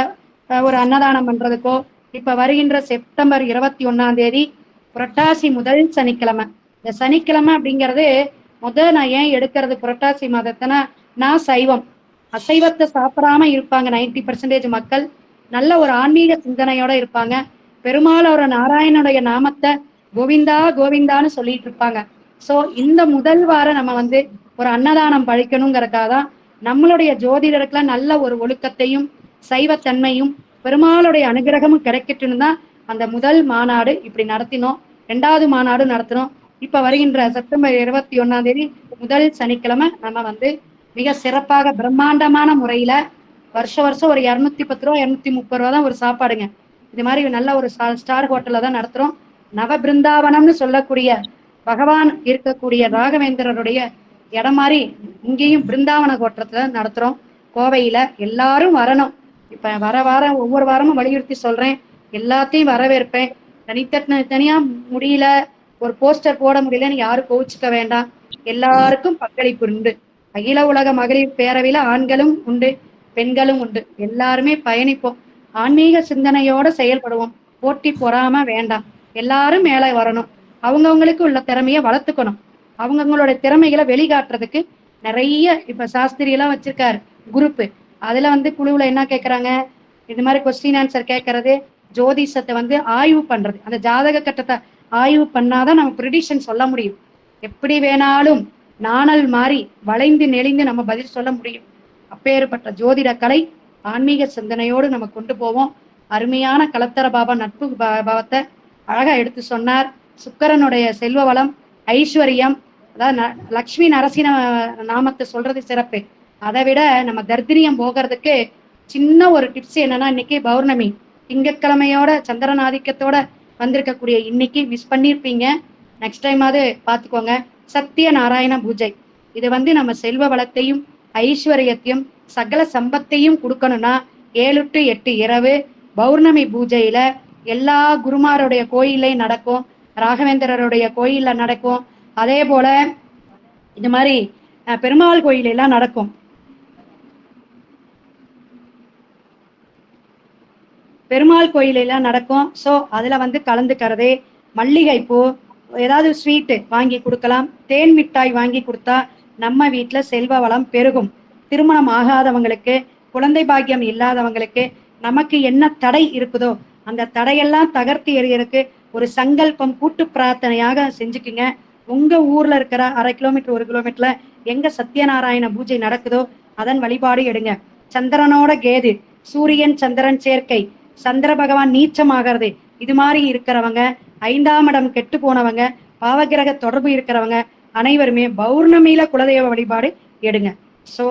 ஒரு அன்னதானம் பண்றதுக்கோ, இப்ப வருகின்ற செப்டம்பர் 21 புரட்டாசி முதல் சனிக்கிழமை, இந்த சனிக்கிழமை அப்படிங்கிறது நான் ஏன் எடுக்கிறது புரட்டாசி மாதத்தினா, நான் சைவம், அசைவத்தை சாப்பிடாம இருப்பாங்க 90% மக்கள். நல்ல ஒரு ஆன்மீக சிந்தனையோட இருப்பாங்க. பெருமாளோட நாராயணனுடைய நாமத்தை கோவிந்தா கோவிந்தான்னு சொல்லிட்டு இருப்பாங்க. சோ இந்த முதல் வாரம் நம்ம வந்து ஒரு அன்னதானம் பழிக்கணுங்கிறதுக்காக தான் நம்மளுடைய ஜோதிடருக்குலாம் நல்ல ஒரு ஒழுக்கத்தையும் சைவத்தன்மையும் பெருமாளுடைய அனுகிரகமும் கிடைக்கட்டுன்னு தான் அந்த முதல் மாநாடு இப்படி நடத்தினோம். 2வது மாநாடு நடத்தினோம். இப்ப வருகின்ற செப்டம்பர் 21 முதல் சனிக்கிழமை நம்ம வந்து மிக சிறப்பாக பிரம்மாண்டமான முறையில வருஷம் ஒரு 210 ரூபா 230 ரூபா தான் ஒரு சாப்பாடுங்க. இது மாதிரி நல்ல ஒரு ஸ்டார் ஹோட்டல்ல தான் நடத்துறோம். நவ பிருந்தாவனம்னு சொல்லக்கூடிய பகவான் இருக்கக்கூடிய ராகவேந்திரருடைய இடம் மாதிரி இங்கேயும் பிருந்தாவன கோட்டத்துல நடத்துறோம். கோவையில எல்லாரும் வரணும். இப்ப வாரம் ஒவ்வொரு வாரமும் வலியுறுத்தி சொல்றேன், எல்லாத்தையும் வரவேற்பேன். தனியா முடியல, ஒரு போஸ்டர் போட முடியலன்னு யாரும் கோவிச்சுக்க வேண்டாம். எல்லாருக்கும் பங்களிப்பு உண்டு. அகில உலக மகளிர் பேரவையில ஆண்களும் உண்டு, பெண்களும் உண்டு. எல்லாருமே பயணிப்போம். ஆன்மீக சிந்தனையோட செயல்படுவோம். போட்டி பொறாம வேண்டாம். எல்லாரும் மேலே வரணும். அவங்கவுங்களுக்கு உள்ள திறமையை வளர்த்துக்கணும். அவங்கவுங்களோட திறமைகளை வெளிக்காட்டுறதுக்கு நிறைய இப்ப சாஸ்திரி எல்லாம் வச்சிருக்காரு குரூப். அதுல வந்து குழுவுல என்ன கேட்கறாங்க, இது மாதிரி கொஸ்டின் ஆன்சர் கேட்கறது, ஜோதிஷத்தை வந்து ஆய்வு பண்றது. அந்த ஜாதக கட்டத்தை ஆய்வு பண்ணாதான் நம்ம ப்ரிடிக்ஷன் சொல்ல முடியும். எப்படி வேணாலும் நாணல் மாறி வளைந்து நெளிந்து நம்ம பதில் சொல்ல முடியும். அப்பேற்பட்ட ஜோதிட கலை ஆன்மீக சிந்தனையோடு நம்ம கொண்டு போவோம். அருமையான கலத்தர பாபா நட்பு பாவத்தை அழகா எடுத்து சொன்னார். சுக்கரனுடைய செல்வ வளம், ஐஸ்வர்யம், அதாவது லக்ஷ்மி நரசிம்ம நாமத்தை சொல்றது சிறப்பு. அதை விட நம்ம தர்திரியம் போகிறதுக்கு சின்ன ஒரு டிப்ஸ் என்னன்னா, இன்னைக்கு பௌர்ணமி திங்கட்கிழமையோட சந்திரன் ஆதிக்கத்தோட வந்திருக்கக்கூடிய இன்னைக்கு மிஸ் பண்ணிருப்பீங்க. நெக்ஸ்ட் டைமாவது பார்த்துக்கோங்க. சத்திய நாராயண பூஜை. இது வந்து நம்ம செல்வ வளத்தையும் ஐஸ்வர்யத்தையும் சகல சம்பத்தையும் கொடுக்கணும்னா 7 to 8 இரவு பௌர்ணமி பூஜையில எல்லா குருமாருடைய கோயிலையும் நடக்கும், ராகவேந்திரருடைய கோயில்ல நடக்கும். அதே போல இது மாதிரி பெருமாள் கோயில் எல்லாம் நடக்கும். பெருமாள் கோயிலெல்லாம் நடக்கும். ஸோ அதுல வந்து கலந்துக்கிறது. மல்லிகைப்பூ, ஏதாவது ஸ்வீட்டு வாங்கி கொடுக்கலாம். தேன் மிட்டாய் வாங்கி கொடுத்தா நம்ம வீட்டுல செல்வ வளம் பெருகும். திருமணம் ஆகாதவங்களுக்கு, குழந்தை பாக்கியம் இல்லாதவங்களுக்கு, நமக்கு என்ன தடை இருக்குதோ அந்த தடையெல்லாம் தகர்த்து எறியறதுக்கு ஒரு சங்கல்பம் கூட்டு பிரார்த்தனையாக செஞ்சுக்குங்க. உங்க ஊர்ல இருக்கிற 1/2 கிலோமீட்டர் 1 கிலோமீட்டர்ல எங்க சத்யநாராயண பூஜை நடக்குதோ அதன் வழிபாடு எடுங்க. சந்திரனோட கேது, சூரியன் சந்திரன் சேர்க்கை, சந்திர பகவான் நீச்சமாகிறது, இது மாதிரி இருக்கிறவங்க, 5ஆம் இடம் கெட்டு போனவங்க, பாவகிரக தொடர்பு இருக்கிறவங்க அனைவருமே பௌர்ணமியில குலதெய்வ வழிபாடு எடுங்க. சோ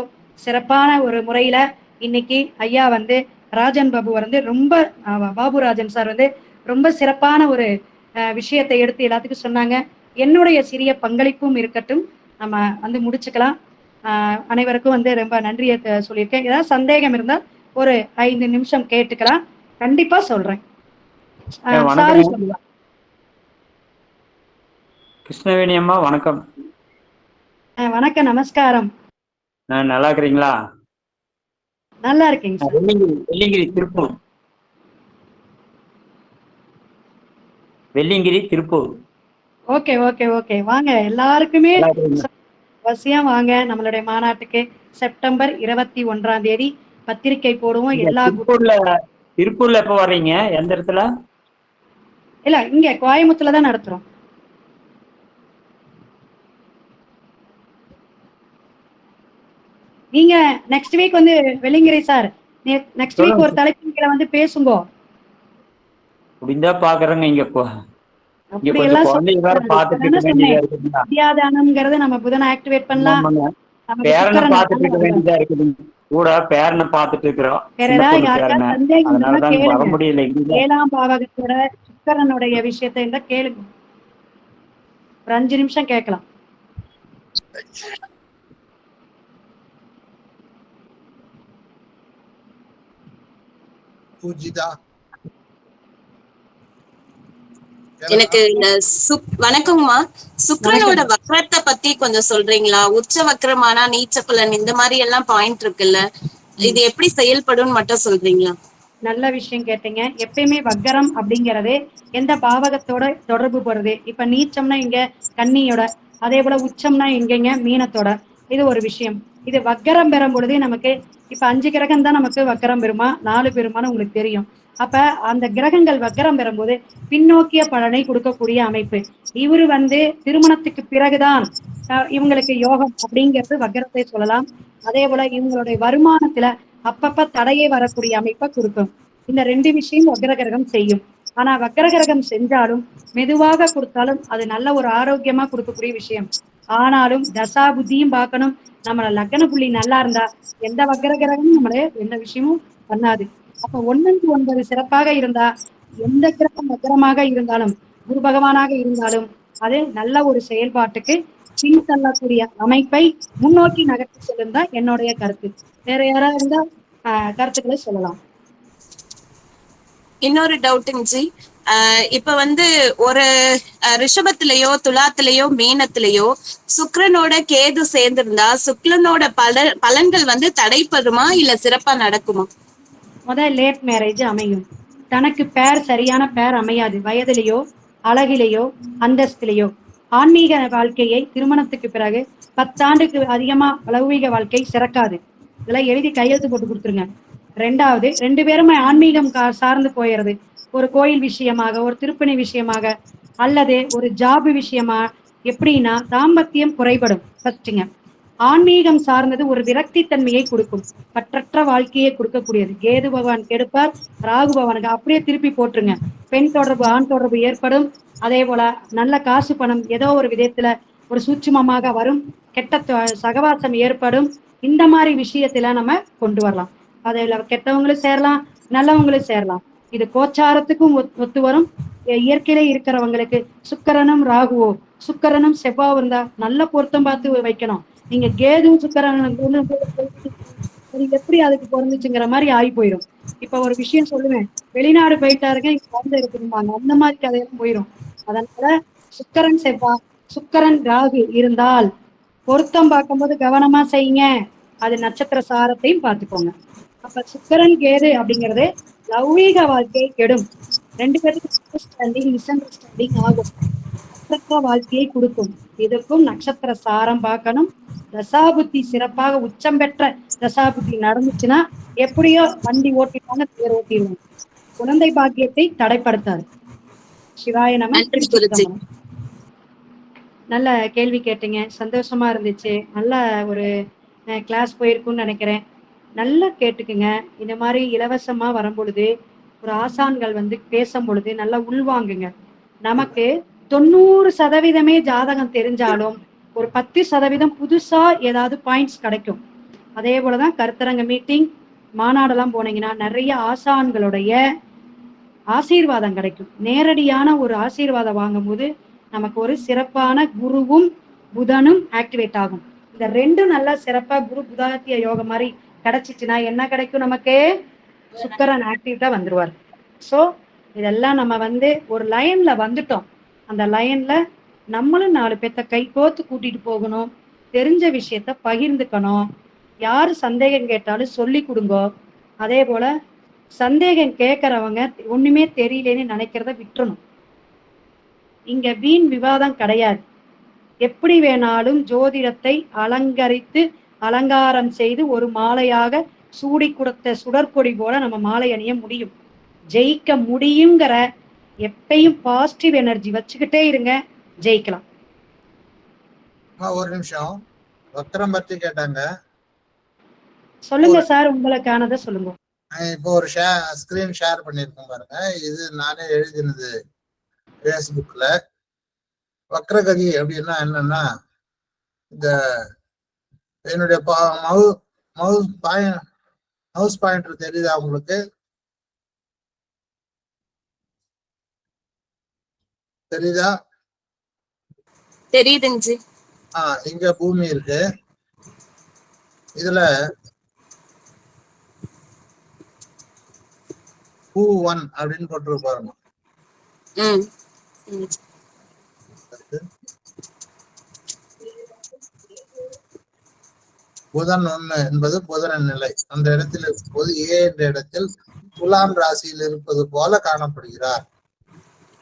சிறப்பான ஒரு முறையில இன்னைக்கு ஐயா வந்து ராஜன் பாபு வந்து ரொம்ப பாபுராஜன் சார் வந்து ரொம்ப சிறப்பான ஒரு விஷயத்தை எடுத்து எல்லாத்துக்கும் சொன்னாங்க. என்னுடைய சிறிய பங்களிப்பும் இருக்கட்டும், நம்ம வந்து முடிச்சுக்கலாம். அனைவருக்கும் வந்து ரொம்ப நன்றியை சொல்லியிருக்கேன். ஏதாவது சந்தேகம் இருந்தால் ஒரு 5 நிமிஷம் கேட்டுக்கலாம், கண்டிப்பா சொல்றேன். சாரி சொல்லலாம். கிருஷ்ணவேணி அம்மா வணக்கம். வணக்கம், நமஸ்காரம். நல்லா இருக்கிறீங்களா? நல்லா இருக்கீங்க sir. Velliangiri Tiruppur. Velliangiri Tiruppur. Okay okay okay, வாங்க எல்லாருக்குமே அவசியம் வாங்க நம்மளுடைய மாநாட்டுக்கு. செப்டம்பர் 21ஆம் தேதி பத்திரிகை போடுவோம். எல்லா திருப்பூர்ல எப்ப வர்றீங்க? எந்த இடத்துல? இல்ல, இங்க கோயம்புத்தூர்ல தான் நடத்துறோம். நீங்க நெக்ஸ்ட் வீக் வந்து வெள்ளிங்கிரி சார், நெக்ஸ்ட் வீக் ஒரு தலைப்பின் கீழ வந்து பேசுங்க. முடிந்தா பாக்குறேங்க. இங்க வித்யாதானம்ங்கிறது நம்ம புதனை ஆக்டிவேட் பண்ணலாம். பேரனை பாத்துட்டு இருக்க வேண்டியதா இருக்குது, கூட பேரனை பாத்துட்டு இருக்கிறோம். வேற ஏதாவது யாருக்காவது சந்தேகம் வர முடியல. 7ஆம் பாவகத்தோட சுக்கிரனுடைய விஷயத்தை இருந்தா கேளுங்க, ஒரு 5 நிமிஷம் கேட்கலாம். பூஜிதா, எனக்கு இந்த வணக்கம்மா, சுக்கிரனோட வக்ரத்தை பத்தி கொஞ்சம் சொல்றீங்களா? உச்ச வக்ரமானா நீச்ச பலன் இந்த மாதிரி எல்லாம் பாயிண்ட் இருக்குல்ல, இது எப்படி செயல்படும் மட்டும் சொல்றீங்களா? நல்ல விஷயம் கேட்டீங்க. எப்பயுமே வக்கரம் அப்படிங்கறது எந்த பாவகத்தோட தொடர்பு போறது. இப்ப நீச்சம்னா இங்க கன்னியோட, அதே போல உச்சம்னா எங்கெங்க மீனத்தோட. இது ஒரு விஷயம். இது வக்கரம் பெறும் பொழுது நமக்கு இப்ப 5 கிரகம் தான் நமக்கு வக்கரம் பெறுமா 4 பெறுமான்னு உங்களுக்கு தெரியும். அப்ப அந்த கிரகங்கள் வக்கரம் பெறும்போது பின்னோக்கிய பலனை கொடுக்கக்கூடிய அமைப்பு. இவரு வந்து திருமணத்துக்கு பிறகுதான் இவங்களுக்கு யோகம் அப்படிங்கிறது வக்கரத்தை சொல்லலாம். அதே போல இவங்களுடைய வருமானத்துல அப்பப்ப தடையே வரக்கூடிய அமைப்பை கொடுக்கும். இந்த 2 விஷயம் வக்கர கிரகம் செய்யும். ஆனா வக்கர கிரகம் செஞ்சாலும் மெதுவாக கொடுத்தாலும் அது நல்ல ஒரு ஆரோக்கியமா கொடுக்கக்கூடிய விஷயம். ஆனாலும் தசா புத்தியும் பார்க்கணும். நம்மள லக்ன புள்ளி நல்லா இருந்தா எந்த வக்கர கிரகமும் நம்மள எந்த விஷயமும் பண்ணாது. அப்ப 1-9 சிறப்பாக இருந்தா எந்த கிரகம் வக்கரமாக இருந்தாலும், குரு பகவானாக இருந்தாலும் அது நல்ல ஒரு செயல்பாட்டுக்கு பின்தள்ளக்கூடிய அமைப்பை முன்னோக்கி நகர்த்தி செல்லும் தான் என்னுடைய கருத்து. வேற யாராவது இருந்தா கருத்துக்களை சொல்லலாம். இன்னொரு டவுட்டுங்க ஜி, இப்ப வந்து ஒரு ரிஷபத்திலேயோ துலாத்திலேயோ மீனத்திலேயோ சுக்கிரனோட கேது சேர்ந்திருந்தா சுக்கிரனோட பலன்கள் வந்து தடைப்படுமா இல்ல சிறப்பா நடக்குமா? முதல் லேட் மேரேஜ் அமையும். தனக்கு பேர் சரியான பேர் அமையாது. வயதிலேயோ அழகிலேயோ அந்தஸ்திலேயோ. ஆன்மீக வாழ்க்கையை திருமணத்துக்கு பிறகு 10 ஆண்டுக்கு அதிகமா லௌகீக வாழ்க்கை சிறக்காது. இதெல்லாம் எழுதி கையெழுத்து போட்டு கொடுத்துருங்க. 2வது, 2 பேருமே ஆன்மீகம் சார்ந்து போயிடுறது. ஒரு கோயில் விஷயமாக, ஒரு திருப்பணி விஷயமாக, அல்லது ஒரு ஜாப் விஷயமா. எப்படின்னா தாம்பத்தியம் குறைபடும். ஃபர்ஸ்ட்டுங்க, ஆன்மீகம் சார்ந்தது ஒரு விரக்தி தன்மையை கொடுக்கும், பற்றற்ற வாழ்க்கையை கொடுக்கக்கூடியது. கேது பகவான் கெடுப்பார், ராகு பகவானுக்கு அப்படியே திருப்பி போட்டுருங்க. பெண் தொடர்பு ஆண் தொடர்பு ஏற்படும். அதே போல நல்ல காசு பணம் ஏதோ ஒரு விதத்துல ஒரு சூட்சுமமாக வரும். கெட்ட சகவாசம் ஏற்படும். இந்த மாதிரி விஷயத்துல நம்ம கொண்டு வரலாம். அதில் கெட்டவங்களும் சேரலாம், நல்லவங்களும் சேரலாம். இது கோச்சாரத்துக்கும் ஒத்து வரும். இயற்கையிலே இருக்கிறவங்களுக்கு சுக்கிரனும் ராகுவோ சுக்கிரனும் செவ்வாய் இருந்தா நல்ல பொருத்தம் பார்த்து வைக்கணும். நீங்க கேதும் சுக்கிரன் எப்படி அதுக்கு பொருந்துச்சுங்கிற மாதிரி ஆகி போயிடும். இப்ப ஒரு விஷயம் சொல்லுவேன், வெளிநாடு போயிட்டாருங்க இங்க வந்து இருக்குமாங்க, அந்த மாதிரி கதையெல்லாம் போயிடும். அதனால சுக்கிரன் செவ்வாய் சுக்கிரன் ராகு இருந்தால் பொருத்தம் பார்க்கும்போது கவனமா செய்யுங்க. அது நட்சத்திர சாரத்தையும் பார்த்துக்கோங்க. அப்ப சுக்கிரன் கேது அப்படிங்கிறது லௌகீக வாழ்க்கையை கெடும். 2 பேருக்கு மிஸ் அண்டர்ஸ்டாண்டிங் ஆகும். நட்சத்திர வாழ்க்கையை கொடுக்கும். இதற்கும் நட்சத்திர சாரம் பார்க்கணும். தசாபுத்தி சிறப்பாக உச்சம் பெற்ற தசாபுத்தி நடந்துச்சுன்னா எப்படியோ வண்டி ஓட்டிட்டாங்க, தேர் ஓட்டிடுவாங்க. குழந்தை பாக்கியத்தை தடைப்படுத்தாது. சிவாய நம. நல்ல கேள்வி கேட்டீங்க. சந்தோஷமா இருந்துச்சு. நல்ல ஒரு கிளாஸ் போயிருக்கும்னு நினைக்கிறேன். நல்லா கேட்டுக்குங்க. இந்த மாதிரி இலவசமா வரும்பொழுது, ஒரு ஆசான்கள் வந்து பேசும்பொழுது நல்லா உள்வாங்குங்க. நமக்கு 90% ஜாதகம் தெரிஞ்சாலும், ஒரு 10% புதுசா ஏதாவது பாயிண்ட்ஸ் கிடைக்கும். அதே போல தான் கருத்தரங்க மீட்டிங், மாநாடெல்லாம் போனீங்கன்னா, நெறைய ஆசான்களுடைய ஆசீர்வாதம் கிடைக்கும். நேரடியான ஒரு ஆசீர்வாதம் வாங்கும்போது, நமக்கு ஒரு சிறப்பான குருவும், புதனும் ஆக்டிவேட் ஆகும். இந்த 2ம் நல்லா சிறப்பா குரு புதாத்திய யோகம் மாரி கிடைச்சிச்சுன்னா, என்ன கிடைக்கும் நமக்கு? சுக்கிரன் ஆக்டிவேட்டா வந்துருவார். ஸோ, இதெல்லாம் நம்ம வந்து ஒரு லைன்ல வந்துட்டோம். அந்த லைன்ல நம்மளும் 4 பேத்த கைகோத்து கூட்டிட்டு போகணும். தெரிஞ்ச விஷயத்த பகிர்ந்துக்கணும். யாரு சந்தேகம் கேட்டாலும் சொல்லிக் குடுங்கோ. அதே போல சந்தேகம் கேட்கறவங்க ஒண்ணுமே தெரியலேன்னு நினைக்கிறத விட்டுறணும். இங்க வீண் விவாதம் கிடையாது. எப்படி வேணாலும் ஜோதிடத்தை அலங்காரம் செய்து ஒரு மாலையாக சூடி கொடுத்த சுடற்கொடி போல நம்ம மாலை அணிய முடியும். ஜெயிக்க முடியுங்கிற எப்பயும் பாசிட்டிவ் எனர்ஜி வச்சுக்கிட்டே இருங்க, ஜெயிக்கலாம். ஒரு நிமிஷம். வக்ரம் பத்தி கேட்டாங்க. சொல்லுங்க சார், உங்களுக்கானதை சொல்லுங்க. இப்போ ஒரு ஸ்கிரீன் ஷேர் பண்ணிருக்கேன் பாருங்க. இது நானே எழுதினது பேஸ்புக்ல. வக்ரகதி அப்படின்னா என்னன்னா, இந்த என்னுடைய மவுஸ் பாயிண்டர் தெரியுதா உங்களுக்கு? தெரியுதா? தெரியுதுங்க. இங்க பூமி இருக்கு. இதுல Q1 அப்படின்னு போட்டு பாருங்க. புதன் 1 என்பது புதனின் நிலை. அந்த இடத்தில் இருக்கும்போது ஏ என்ற இடத்தில் துலாம் ராசியில் இருப்பது போல காணப்படுகிறார்.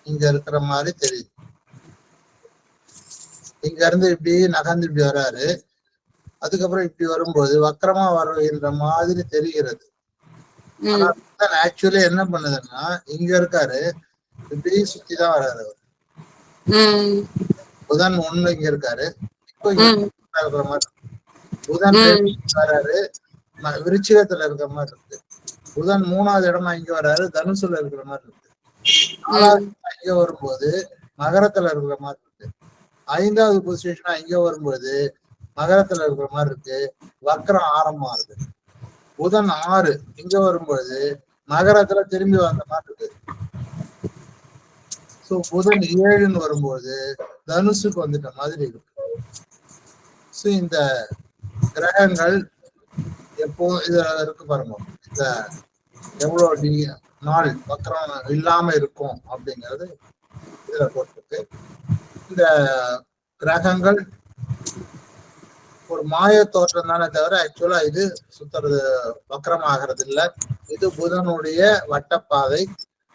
இங்க இருக்கிற மாதிரி தெரியுது. இங்க இருந்து இப்படி நகர்ந்து இப்படி வர்றாரு. அதுக்கப்புறம் இப்படி வரும்போது வக்கரமா வருகின்ற மாதிரி தெரிகிறது. ஆனா ஆக்சுவலி என்ன பண்ணுதுன்னா, இங்க இருக்காரு, இப்படி சுத்திதான் வர்றாரு அவர். புதன் 1 இங்க இருக்காரு. இப்போ இருக்கிற மாதிரி புதன் வர்றாரு, விருச்சிகத்துல இருக்கிற மாதிரி இருக்கு. புதன் 3வது இடமா இங்க வர்றாரு, தனுசுல இருக்கிற மாதிரி இருக்கு. 4வது இங்க வரும்போது மகரத்துல இருக்கிற மாதிரி இருக்கு. 5வது பொசிஷனா இங்க வரும்போது மகரத்துல இருக்கிற மாதிரி இருக்கு. வக்ரம் ஆரம்பமா இருக்கு. புதன் 6 இங்க வரும்போது மகரத்துல திரும்பி வந்த மாதிரி இருக்கு. சோ புதன் 7ன்னு வரும்போது தனுசுக்கு வந்துட்ட மாதிரி இருக்கு. சோ இந்த கிரகங்கள் எப்போ இதுல இருக்கு பாருங்க, இந்த எவ்வளவு நாள் வக்ரம் இல்லாம இருக்கும் அப்படிங்கிறது இதுல போட்டிருக்கு. இந்த கிரகங்கள் ஒரு மாய தோற்றம் தானே தவிர ஆக்சுவலா இது சுத்துறது வக்ரம் ஆகிறது இல்ல. இது புதனுடைய வட்டப்பாதை.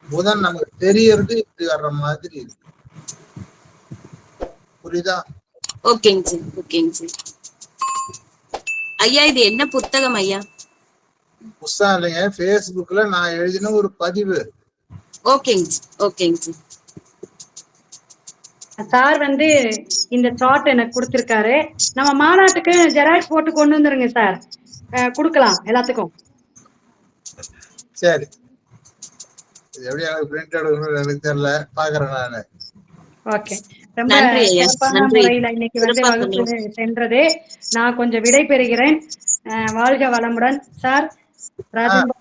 புதன் நமக்கு தெரியறது இப்படி வர்ற மாதிரி இருக்கு. புரியுதா? ஓகேங்க ஐயா. இது என்ன புத்தகம் ஐயா? புத்தகம் இல்லைங்க, பேஸ்புக்ல நான் எழுதின ஒரு பதிவு. ஓகேங்க சார் வந்து இந்த சார்ட் எனக்கு கொடுத்திருக்காரு. நம்ம மாநாட்டுக்கு ஜெராக்ஸ் போட்டு கொண்டு வந்துருங்க சார், கொடுக்கலாம் எல்லாத்துக்கும். சரி, எப்படி எனக்கு பிரிண்ட் எடுக்கணும்னு எனக்கு தெரியல, பாக்குறேன் நானு. ஓகே, ரொம்ப சிறப்பான முறையில இன்னைக்கு வந்து வகுப்பு சென்றது. நான் கொஞ்சம் விடை பெறுகிறேன். வாழ்க வளமுடன் சார். ராஜன்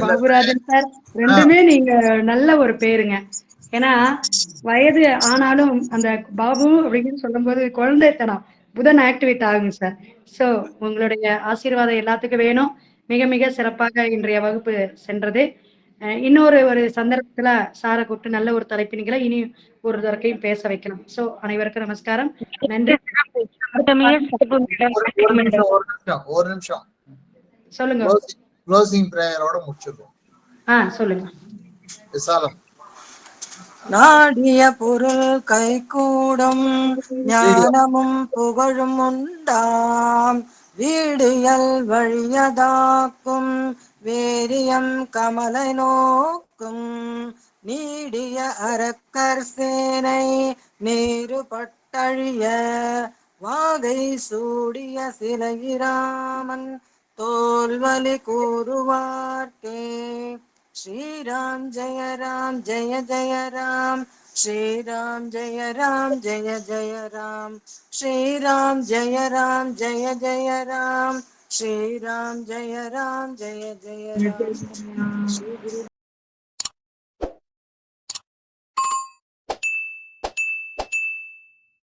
பாபுராஜன் சார், ரெண்டுமே நீங்க நல்ல ஒரு பேருங்க. ஏன்னா வயது ஆனாலும் அந்த பாபு அப்படின்னு சொல்லும் போது குழந்தைத்தனம் புதன் ஆக்டிவேட் ஆகுங்க சார். சோ உங்களுடைய ஆசீர்வாதம் எல்லாத்துக்கும் வேணும். மிக மிக சிறப்பாக இன்றைய வகுப்பு சென்றது. இன்னொரு சந்தர்ப்பத்துல சாரை கூப்பிட்டு நல்ல ஒரு தலைப்பினிகளை இனி ஒரு தடக்கையும் பேச வைக்கலாம். சோ அனைவருக்கும் நமஸ்காரம், நன்றி. ஒரு நிமிஷம் சொல்லுங்க. க்ளோசிங் பிரேயரோட முடிச்சிடுவோம். சொல்லுங்க. விசாலம். நாடிய பொருள் கைகூடும், ஞானமும் புகழும் உண்டாம், வீடியல் வழியதாக்கும், வேரியம் கமலை நோக்கும், நீடிய அரக்கர் சேனை நேருபட்ட பட்டழிய வாகை சூடிய சிலையிராமன் தோல்வலி கூறுவார்க்கே. ஸ்ரீராம் ஜெய ராம் ஜெய ஜெய ராம், ஸ்ரீராம் ஜெய ராம் ஜெய ஜெய ராம், ஸ்ரீராம் ஜெய ராம் ஜெய ஜெய ராம், ஸ்ரீராம் ஜெய ராம் ஜெய ஜெய ராம். ஸ்ரீ குரு